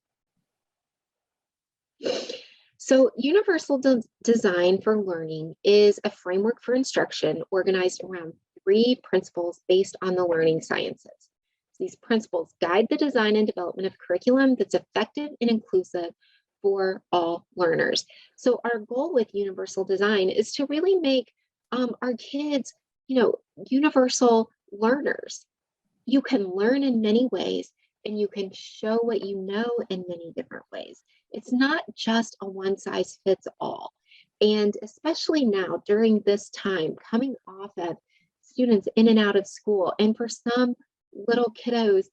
So universal design for learning is a framework for instruction organized around 3 principles based on the learning sciences. These principles guide the design and development of curriculum that's effective and inclusive for all learners. So our goal with universal design is to really make our kids, universal learners. You can learn in many ways, and you can show what you know in many different ways. It's not just a one size fits all. And especially now during this time, coming off of students in and out of school, and for some little kiddos,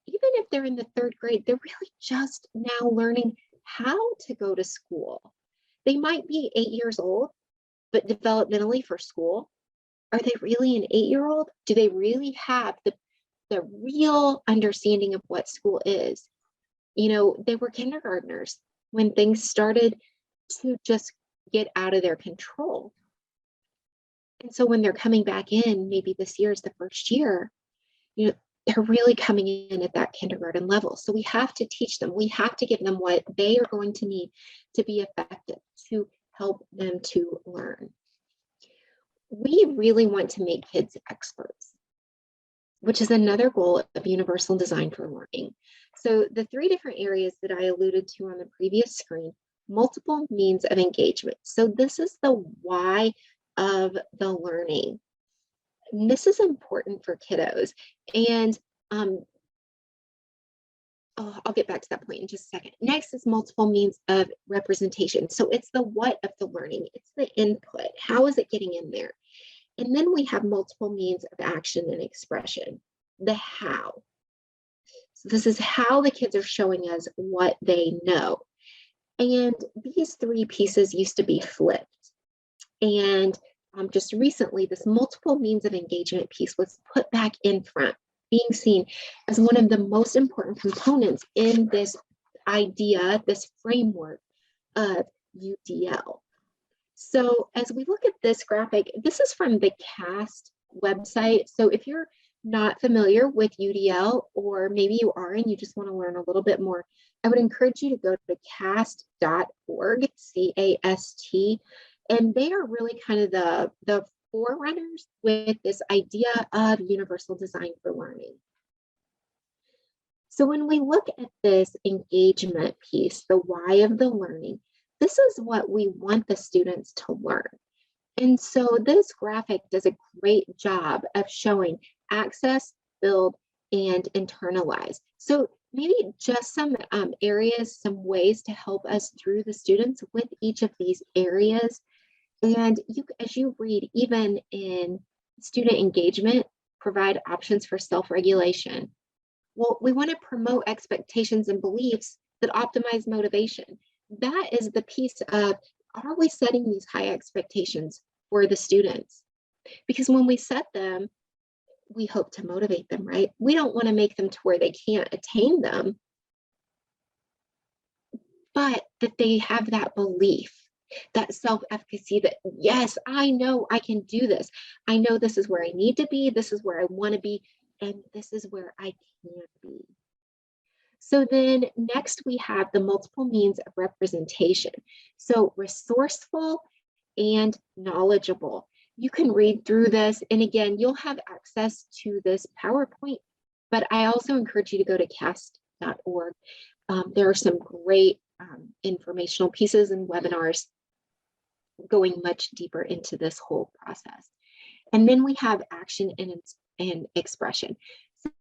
even if they're in the 3rd grade, they're really just now learning how to go to school. They might be 8 years old, but developmentally for school, are they really an 8-year-old? Do they really have the real understanding of what school is? They were kindergartners when things started to just get out of their control. And so when they're coming back in, maybe this year is the first year, they're really coming in at that kindergarten level. So we have to teach them. We have to give them what they are going to need to be effective, to help them to learn. We really want to make kids experts, which is another goal of universal design for learning. So the 3 different areas that I alluded to on the previous screen, multiple means of engagement. So this is the why of the learning. And this is important for kiddos. And I'll get back to that point in just a second. Next is multiple means of representation. So it's the what of the learning. It's the input. How is it getting in there? And then we have multiple means of action and expression, the how. So this is how the kids are showing us what they know. And these 3 pieces used to be flipped. And just recently, this multiple means of engagement piece was put back in front, being seen as one of the most important components in this idea, this framework of UDL. So as we look at this graphic, this is from the CAST website. So if you're not familiar with UDL, or maybe you are and you just want to learn a little bit more, I would encourage you to go to cast.org, CAST, and they are really kind of the forerunners with this idea of universal design for learning. So when we look at this engagement piece, the why of the learning, this is what we want the students to learn. And so this graphic does a great job of showing access, build, and internalize. So maybe just some areas, some ways to help us through the students with each of these areas. And as you read, even in student engagement, provide options for self-regulation. Well, we want to promote expectations and beliefs that optimize motivation. That is the piece of, are we setting these high expectations for the students? Because when we set them, we hope to motivate them, right? We don't want to make them to where they can't attain them, but that they have that belief, that self-efficacy, that yes, I know I can do this. I know this is where I need to be. This is where I want to be. and this is where I can't be. So then next we have the multiple means of representation. So resourceful and knowledgeable. You can read through this, and again, you'll have access to this PowerPoint, but I also encourage you to go to cast.org. There are some great informational pieces and webinars going much deeper into this whole process. And then we have action and expression.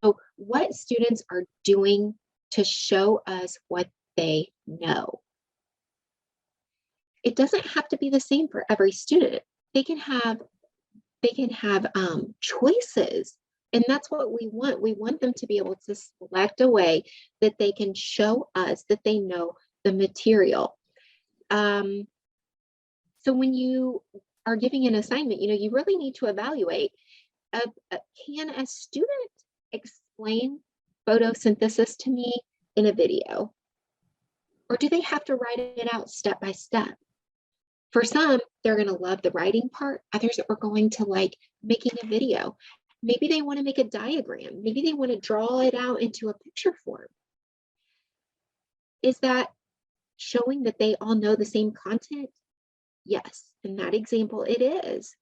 So what students are doing to show us what they know. It doesn't have to be the same for every student. They can have choices, and that's what we want. We want them to be able to select a way that they can show us that they know the material. So when you are giving an assignment, you really need to evaluate, can a student explain photosynthesis to me in a video? Or do they have to write it out step by step? For some, they're going to love the writing part. Others are going to like making a video. Maybe they want to make a diagram. Maybe they want to draw it out into a picture form. Is that showing that they all know the same content? Yes, in that example, it is.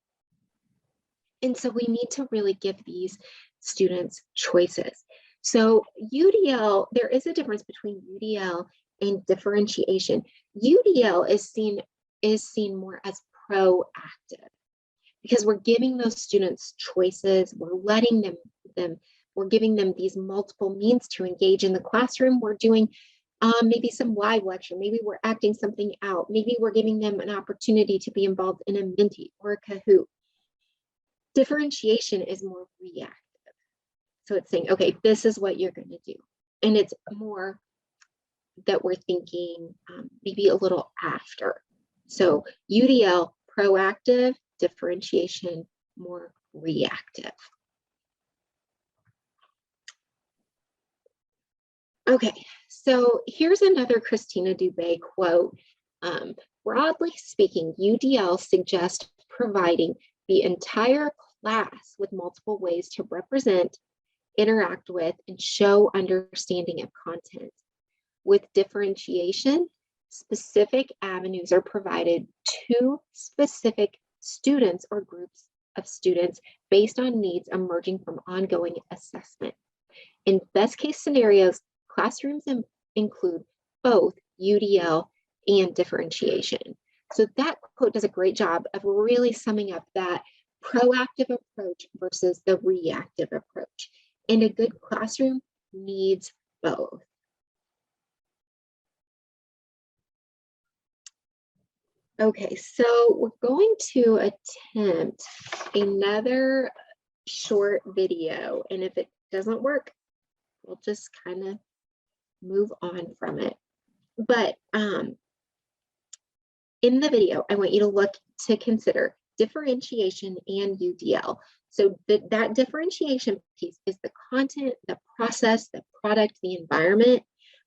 And so we need to really give these students choices. So UDL, there is a difference between UDL and differentiation. UDL is seen more as proactive because we're giving those students choices. We're letting them we're giving them these multiple means to engage in the classroom. We're doing maybe some live lecture. Maybe we're acting something out. Maybe we're giving them an opportunity to be involved in a Minty or a Kahoot. Differentiation is more reactive. So it's saying, okay, this is what you're going to do. And it's more that we're thinking maybe a little after. So UDL, proactive, differentiation, more reactive. Okay, so here's another Christina Dubé quote. Broadly speaking, UDL suggests providing the entire class with multiple ways to represent, interact with, and show understanding of content. With differentiation, specific avenues are provided to specific students or groups of students based on needs emerging from ongoing assessment. In best case scenarios, classrooms include both UDL and differentiation. So that quote does a great job of really summing up that proactive approach versus the reactive approach. And a good classroom needs both. Okay, so we're going to attempt another short video, and if it doesn't work, we'll just kind of move on from it. But in the video, I want you to consider differentiation and UDL. So that differentiation piece is the content, the process, the product, the environment,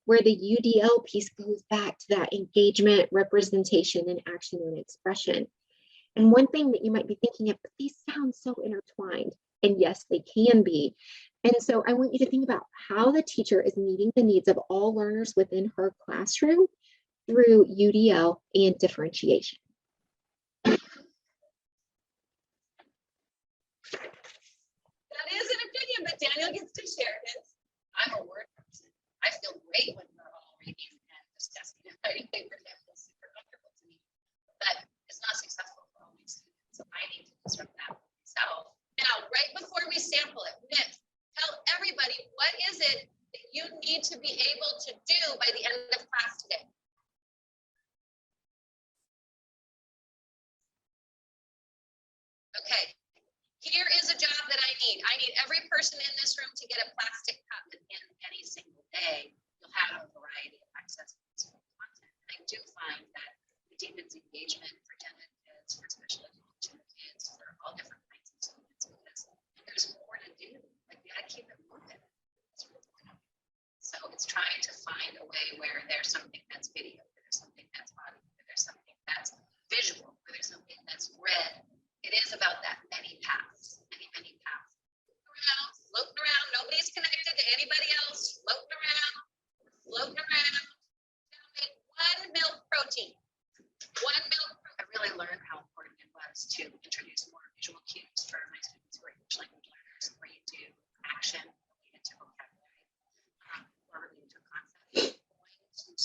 where the UDL piece goes back to that engagement, representation, and action and expression. And one thing that you might be thinking of, but these sound so intertwined, and yes, they can be. And so I want you to think about how the teacher is meeting the needs of all learners within her classroom through UDL and differentiation. That is an opinion, but Daniel gets to share his. I'm a word person. I feel great when we're all reading and discussing and writing papers. That feels super comfortable to me. But it's not successful for all my students. So I need to disrupt that for myself. Now, right before we sample it, Nick, tell everybody, what is it that you need to be able to do by the end of class today? Okay, here is a job that I need. I need every person in this room to get a plastic cup at the end of any single day. You'll have a variety of access to content. And I do find that it deepens engagement for gen ed kids, for special education kids, for all different kinds of students, because there's more to do. Like, we gotta keep it moving. So it's trying to find a way where there's something that's video, where there's something that's audio, where there's something that's visual, where there's something that's read. It is about that many paths, many paths. Floating around connected to anybody else floating around. Make one milk protein. One milk protein. I really learned how important it was to introduce more visual cues for my students who are English language learners, where you do action related to vocabulary or related to a concept. Going to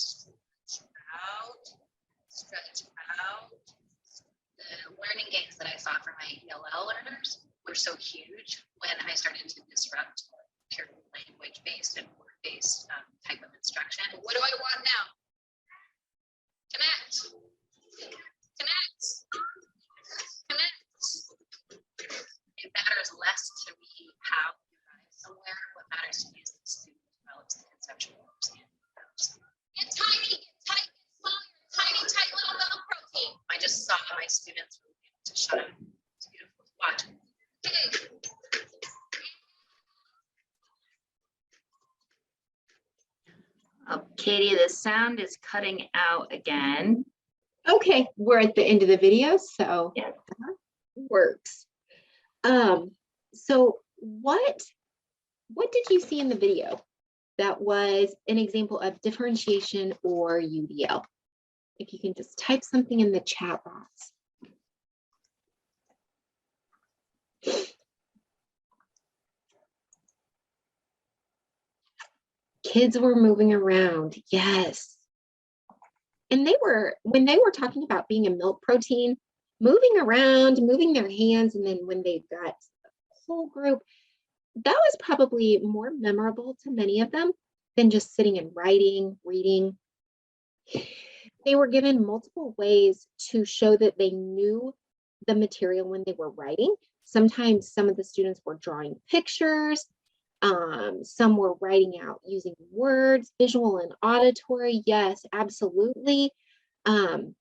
stretch out. The learning gains that I saw for my ELL learners were so huge when I started to disrupt purely language-based and word-based type of instruction. What do I want now? Connect. It matters less to me how you arrive somewhere. What matters to me is that the student develops the conceptual understanding. Get tiny, get tight, get small, you're a tiny, tight little milk protein. I just saw my students really able to shine. It's beautiful. Watch. Okay. Oh, Katie, the sound is cutting out again. Okay, we're at the end of the video, so Yeah. that works. So what did you see in the video that was an example of differentiation or UDL? If you can just type something in the chat box. Kids were moving around, yes. And when they were talking about being a milk protein, moving around, moving their hands, and then when they got a whole group, that was probably more memorable to many of them than just sitting and writing, reading. They were given multiple ways to show that they knew the material when they were writing. Sometimes some of the students were drawing pictures. Some were writing out using words, visual and auditory. Yes, absolutely. And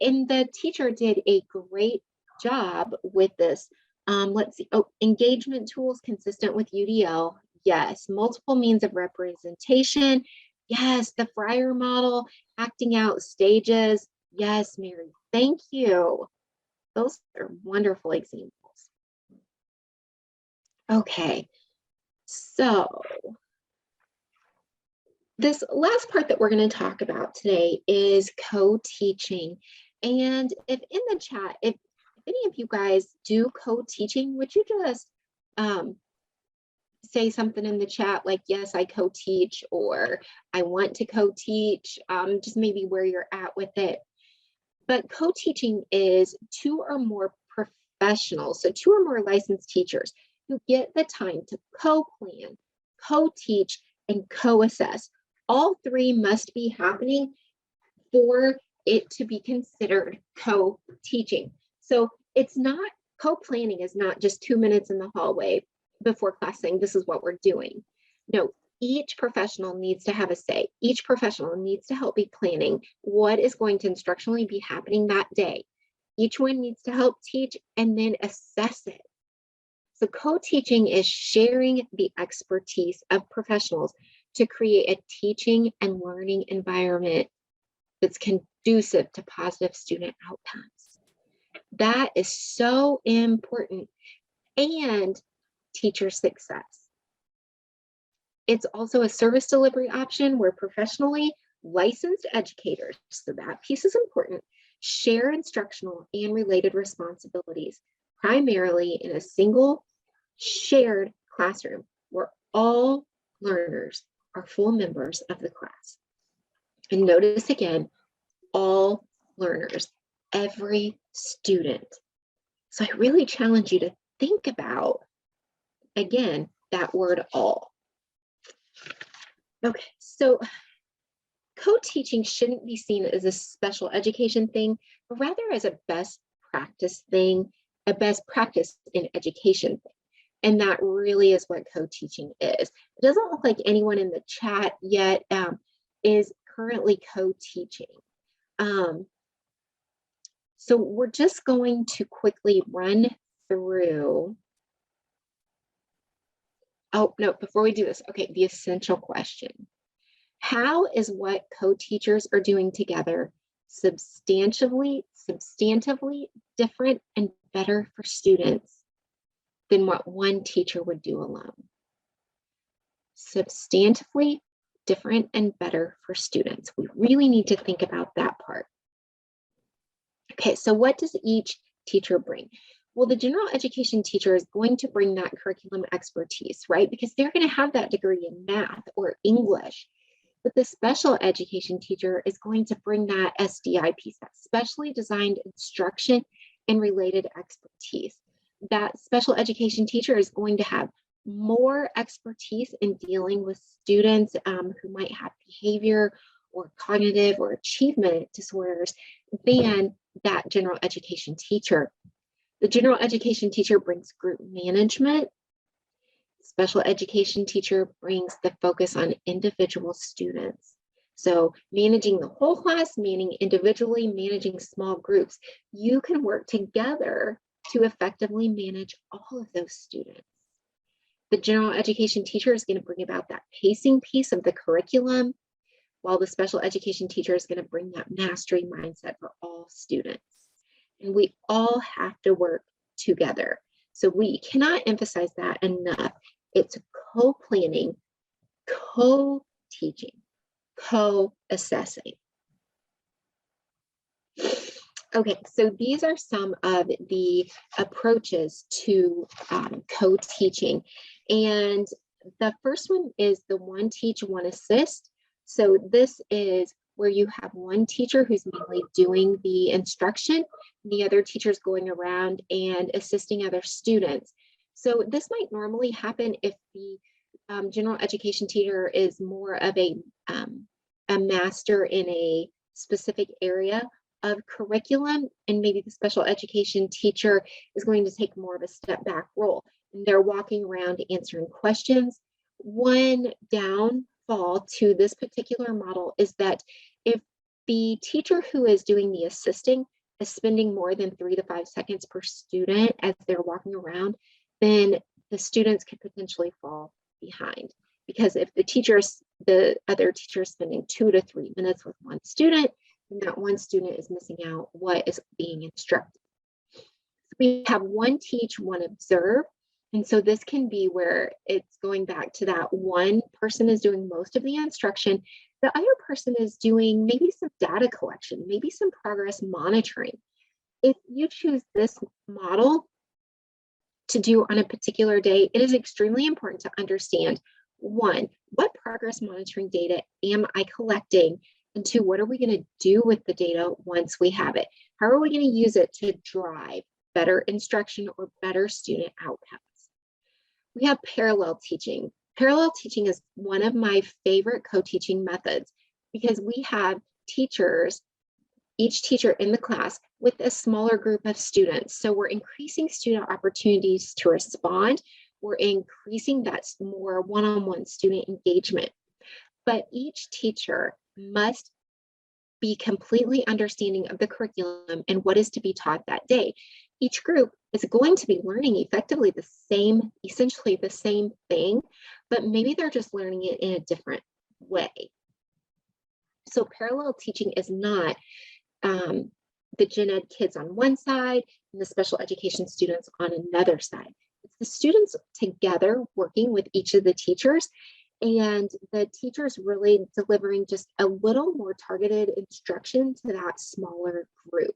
the teacher did a great job with this. Let's see. Oh, engagement tools consistent with UDL. Yes. Multiple means of representation. Yes. The Fryer model, acting out stages. Yes, Mary. Thank you. Those are wonderful examples. Okay. So this last part that we're going to talk about today is co-teaching. And if in the chat, if any of you guys do co-teaching, would you just say something in the chat like, yes, I co-teach, or I want to co-teach, just maybe where you're at with it. But co-teaching is two or more professionals, so two or more licensed teachers who get the time to co-plan, co-teach, and co-assess. All three must be happening for it to be considered co-teaching. So it's not, co-planning is not just 2 minutes in the hallway before class saying, this is what we're doing. No, each professional needs to have a say. Each professional needs to help be planning what is going to instructionally be happening that day. Each one needs to help teach and then assess it. So co-teaching is sharing the expertise of professionals to create a teaching and learning environment that's conducive to positive student outcomes. That is so important, and teacher success. It's also a service delivery option where professionally licensed educators, so that piece is important, share instructional and related responsibilities, primarily in a single shared classroom where all learners are full members of the class. And notice again, all learners, every student. So I really challenge you to think about, again, that word all. Okay, so co-teaching shouldn't be seen as a special education thing, but rather as a best practice thing, a best practice in education thing. And that really is what co-teaching is. It doesn't look like anyone in the chat yet is currently co-teaching. So we're just going to quickly run through. Oh, no, before we do this, okay, the essential question. How is what co-teachers are doing together substantively different and better for students than what one teacher would do alone? substantively different and better for students. We really need to think about that part. Okay, so what does each teacher bring? Well, the general education teacher is going to bring that curriculum expertise, right? Because they're going to have that degree in math or English. But the special education teacher is going to bring that SDI piece, that specially designed instruction and related expertise. That special education teacher is going to have more expertise in dealing with students who might have behavior or cognitive or achievement disorders than that general education teacher. The general education teacher brings group management. Special education teacher brings the focus on individual students. So managing the whole class, meaning individually, managing small groups, you can work together to effectively manage all of those students. The general education teacher is going to bring about that pacing piece of the curriculum, while the special education teacher is going to bring that mastery mindset for all students. And we all have to work together. So we cannot emphasize that enough. It's co-planning, co-teaching, co-assessing. Okay, so these are some of the approaches to co-teaching. And the first one is the one teach, one assist. So this is where you have one teacher who's mainly doing the instruction, the other teachers going around and assisting other students. So this might normally happen if the general education teacher is more of a master in a specific area of curriculum, and maybe the special education teacher is going to take more of a step back role. And they're walking around answering questions. One downfall to this particular model is that if the teacher who is doing the assisting is spending more than 3 to 5 seconds per student as they're walking around, then the students could potentially fall behind. Because if the other teacher is spending 2 to 3 minutes with one student, then that one student is missing out what is being instructed. So we have one teach, one observe. And so this can be where it's going back to that one person is doing most of the instruction. The other person is doing maybe some data collection, maybe some progress monitoring. If you choose this model to do on a particular day, it is extremely important to understand, one, what progress monitoring data am I collecting? And two, what are we going to do with the data once we have it? How are we going to use it to drive better instruction or better student outcomes? We have parallel teaching. Parallel teaching is one of my favorite co-teaching methods because we have teachers, each teacher in the class with a smaller group of students. So we're increasing student opportunities to respond. We're increasing that more one-on-one student engagement. But each teacher must be completely understanding of the curriculum and what is to be taught that day. Each group is going to be learning effectively essentially the same thing, but maybe they're just learning it in a different way. So parallel teaching is not the gen ed kids on one side and the special education students on another side. It's the students together working with each of the teachers, and the teachers really delivering just a little more targeted instruction to that smaller group.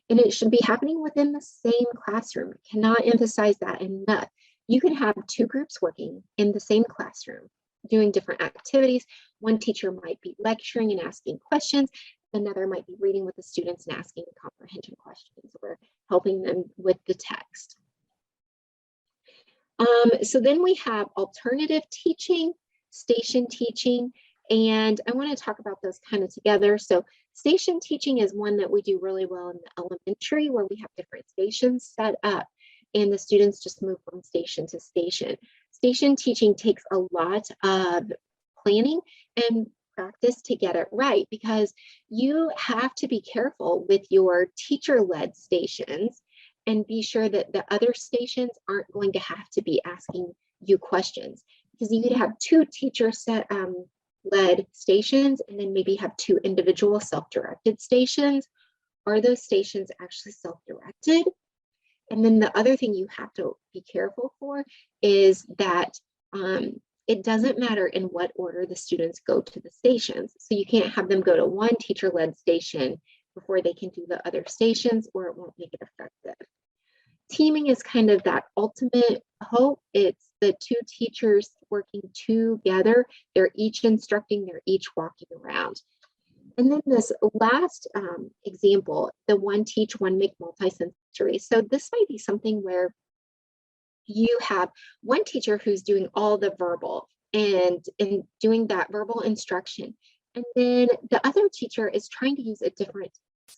And it should be happening within the same classroom. I cannot emphasize that enough. You can have two groups working in the same classroom, doing different activities. One teacher might be lecturing and asking questions. Another might be reading with the students and asking comprehension questions or helping them with the text. So then we have alternative teaching, station teaching, and I want to talk about those kind of together. So station teaching is one that we do really well in the elementary, where we have different stations set up and the students just move from station to station. Station teaching takes a lot of planning and practice to get it right, because you have to be careful with your teacher-led stations and be sure that the other stations aren't going to have to be asking you questions, because you could have two teacher led stations and then maybe have two individual self-directed stations. Are those stations actually self-directed? And then the other thing you have to be careful for is that it doesn't matter in what order the students go to the stations. So you can't have them go to one teacher-led station before they can do the other stations, or it won't make it effective. Teaming is kind of that ultimate hope. It's the two teachers working together. They're each instructing, they're each walking around. And then this last example, the one teach, one make multisensory. So this might be something where you have one teacher who's doing all the verbal and doing that verbal instruction. And then the other teacher is trying to use a different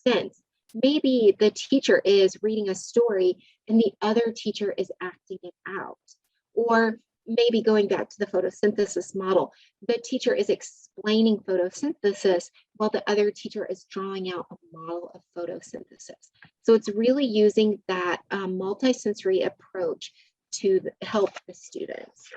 sense. Maybe the teacher is reading a story and the other teacher is acting it out. Or maybe going back to the photosynthesis model, the teacher is explaining photosynthesis while the other teacher is drawing out a model of photosynthesis. So it's really using that multisensory approach to help the students.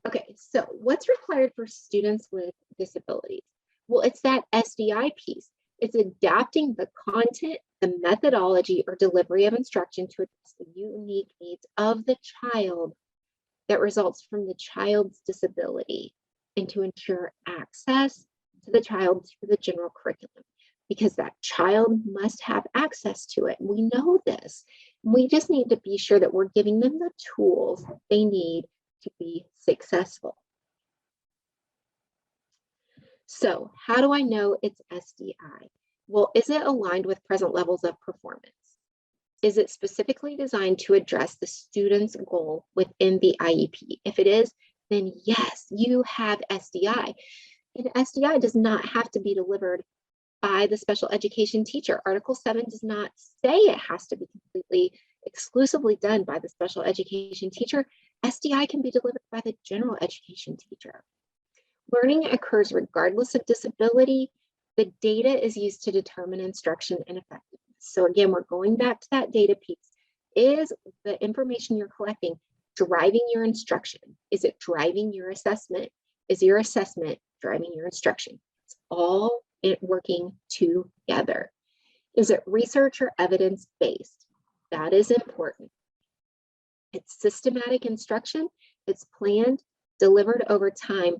Okay, so what's required for students with disabilities? Well, it's that SDI piece. It's adapting the content, the methodology, or delivery of instruction to address the unique needs of the child that results from the child's disability, and to ensure access to the child to the general curriculum, because that child must have access to it. We know this. We just need to be sure that we're giving them the tools they need to be successful. So how do I know it's SDI? Well, is it aligned with present levels of performance? Is it specifically designed to address the student's goal within the IEP? If it is, then yes, you have SDI. And SDI does not have to be delivered by the special education teacher. Article 7 does not say it has to be completely exclusively done by the special education teacher. SDI can be delivered by the general education teacher. Learning occurs regardless of disability. The data is used to determine instruction and effectiveness. So again, we're going back to that data piece. Is the information you're collecting driving your instruction? Is it driving your assessment? Is your assessment driving your instruction? It's all working together. Is it research or evidence-based? That is important. It's systematic instruction. It's planned, delivered over time,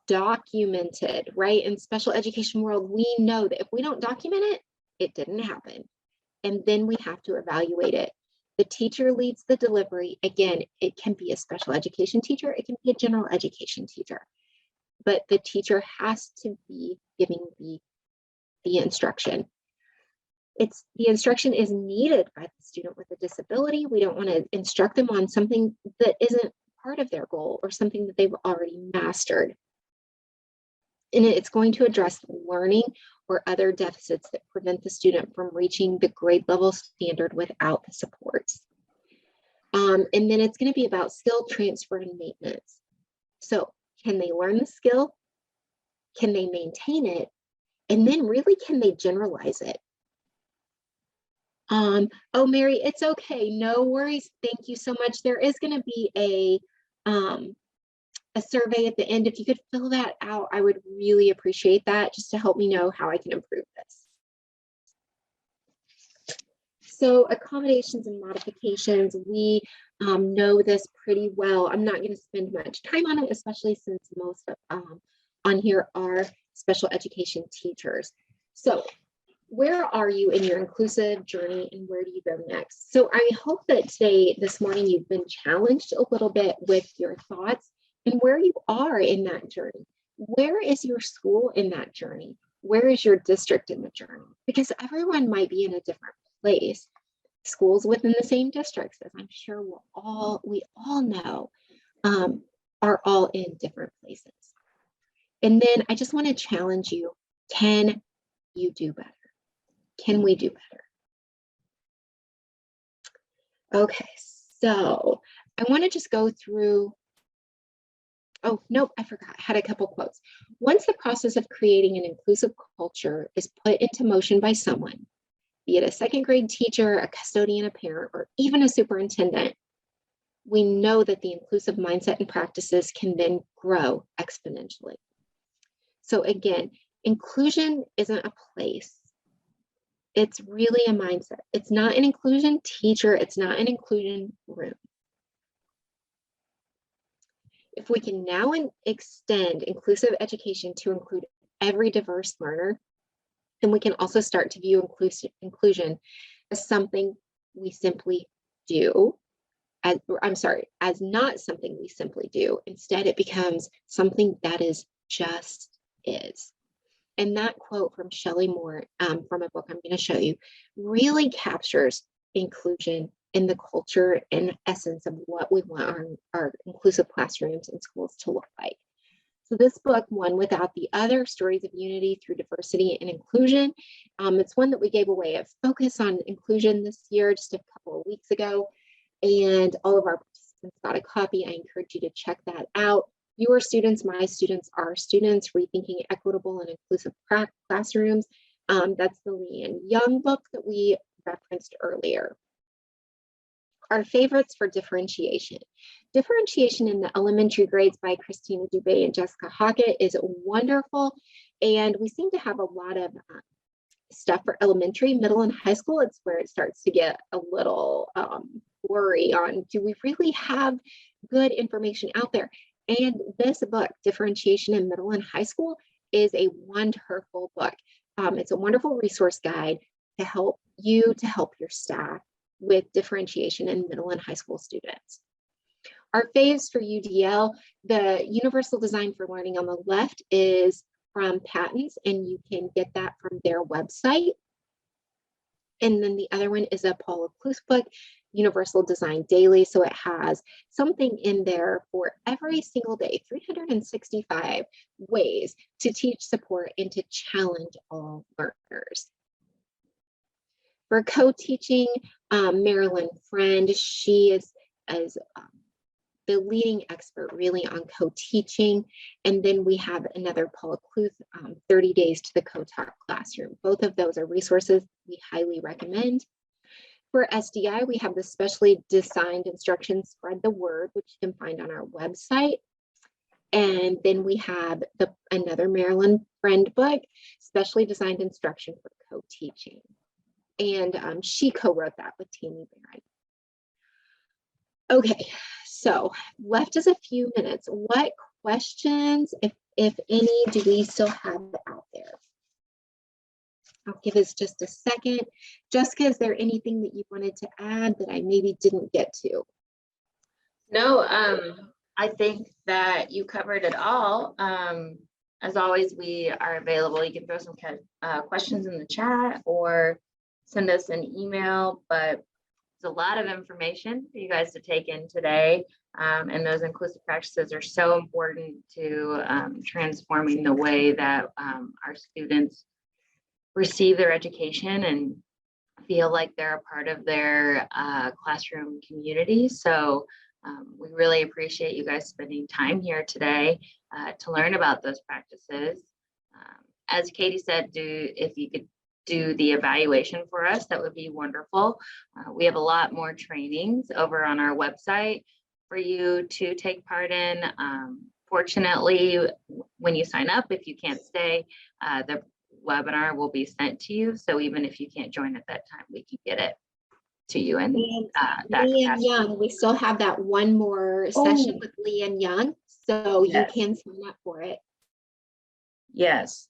documented, right? In special education world, we know that if we don't document it, it didn't happen. And then we have to evaluate it. The teacher leads the delivery. Again, it can be a special education teacher, it can be a general education teacher, but the teacher has to be giving the instruction. The instruction is needed by the student with a disability. We don't want to instruct them on something that isn't part of their goal or something that they've already mastered. And it's going to address learning or other deficits that prevent the student from reaching the grade level standard without the supports. And then it's going to be about skill transfer and maintenance. So can they learn the skill? Can they maintain it? And then really, can they generalize it? Oh, Mary, it's okay. No worries. Thank you so much. There is going to be a survey at the end. If you could fill that out, I would really appreciate that, just to help me know how I can improve this. So accommodations and modifications, we know this pretty well. I'm not going to spend much time on it, especially since most on here are special education teachers. So where are you in your inclusive journey, and where do you go next? So I hope that this morning, you've been challenged a little bit with your thoughts and where you are in that journey. Where is your school in that journey? Where is your district in the journey? Because everyone might be in a different place. Schools within the same districts, as I'm sure we all know, are all in different places. And then I just want to challenge you. Can you do better? Can we do better? Okay, so I want to just go through. Oh, nope, I forgot. I had a couple quotes. Once the process of creating an inclusive culture is put into motion by someone, be it a second grade teacher, a custodian, a parent, or even a superintendent, we know that the inclusive mindset and practices can then grow exponentially. So again, inclusion isn't a place. It's really a mindset. It's not an inclusion teacher. It's not an inclusion room. If we can now extend inclusive education to include every diverse learner, then we can also start to view inclusion as something we simply do, as not something we simply do. Instead, it becomes something that just is. And that quote from Shelley Moore from a book I'm going to show you really captures inclusion in the culture and essence of what we want our inclusive classrooms and schools to look like. So this book, One Without the Other, Stories of Unity Through Diversity and Inclusion, it's one that we gave away a focus on inclusion this year, just a couple of weeks ago, and all of our participants got a copy. I encourage you to check that out. Your students, my students, our students, Rethinking Equitable and Inclusive Classrooms. That's the Leanne Young book that we referenced earlier. Our favorites for differentiation. Differentiation in the elementary grades by Christina Dubé and Jessica Hockett is wonderful. And we seem to have a lot of stuff for elementary, middle, and high school. It's where it starts to get a little blurry on, do we really have good information out there? And this book, Differentiation in Middle and High School, is a wonderful book. It's a wonderful resource guide to help you, to help your staff with differentiation in middle and high school students. Our faves for UDL, the Universal Design for Learning on the left is from Patents, and you can get that from their website. And then the other one is a Paula Kluth book, Universal Design Daily. So it has something in there for every single day, 365 ways to teach, support, and to challenge all learners. For co-teaching, Marilyn Friend, she is the leading expert really on co-teaching. And then we have another Paula Kluth, 30 Days to the Co-Taught Classroom. Both of those are resources we highly recommend. For SDI, we have the specially designed instructions, Spread the Word, which you can find on our website. And then we have another Marilyn Friend book, Specially Designed Instruction for Co-Teaching. And she co-wrote that with Tammy Barron. Okay, so left us a few minutes. What questions, if any, do we still have out there? I'll give us just a second. Jessica, is there anything that you wanted to add that I maybe didn't get to? No, I think that you covered it all. As always, we are available. You can throw some questions in the chat or send us an email, but it's a lot of information for you guys to take in today. And those inclusive practices are so important to transforming the way that our students receive their education and feel like they're a part of their classroom community. So we really appreciate you guys spending time here today to learn about those practices. As Katie said, if you could do the evaluation for us, that would be wonderful. We have a lot more trainings over on our website for you to take part in. Fortunately, when you sign up, if you can't stay, the webinar will be sent to you. So even if you can't join at that time, we can get it to you. And Leanne Young, we still have that one more session with Leanne Young. So yes, you can sign up for it. Yes.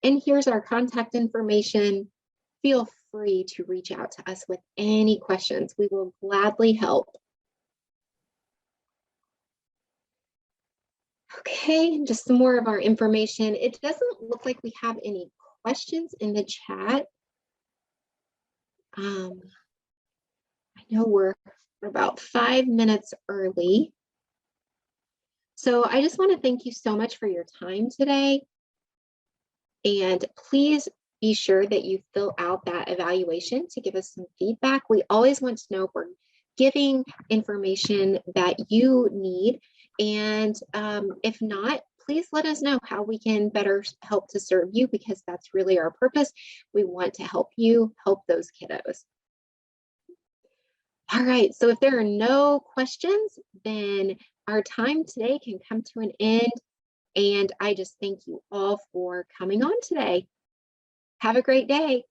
And here's our contact information. Feel free to reach out to us with any questions. We will gladly help. Okay, just some more of our information. It doesn't look like we have any questions in the chat. I know we're about 5 minutes early. So I just want to thank you so much for your time today. And please be sure that you fill out that evaluation to give us some feedback. We always want to know if we're giving information that you need. And if not, please let us know how we can better help to serve you, because that's really our purpose. We want to help you help those kiddos. All right, so if there are no questions, then our time today can come to an end. And I just thank you all for coming on today. Have a great day.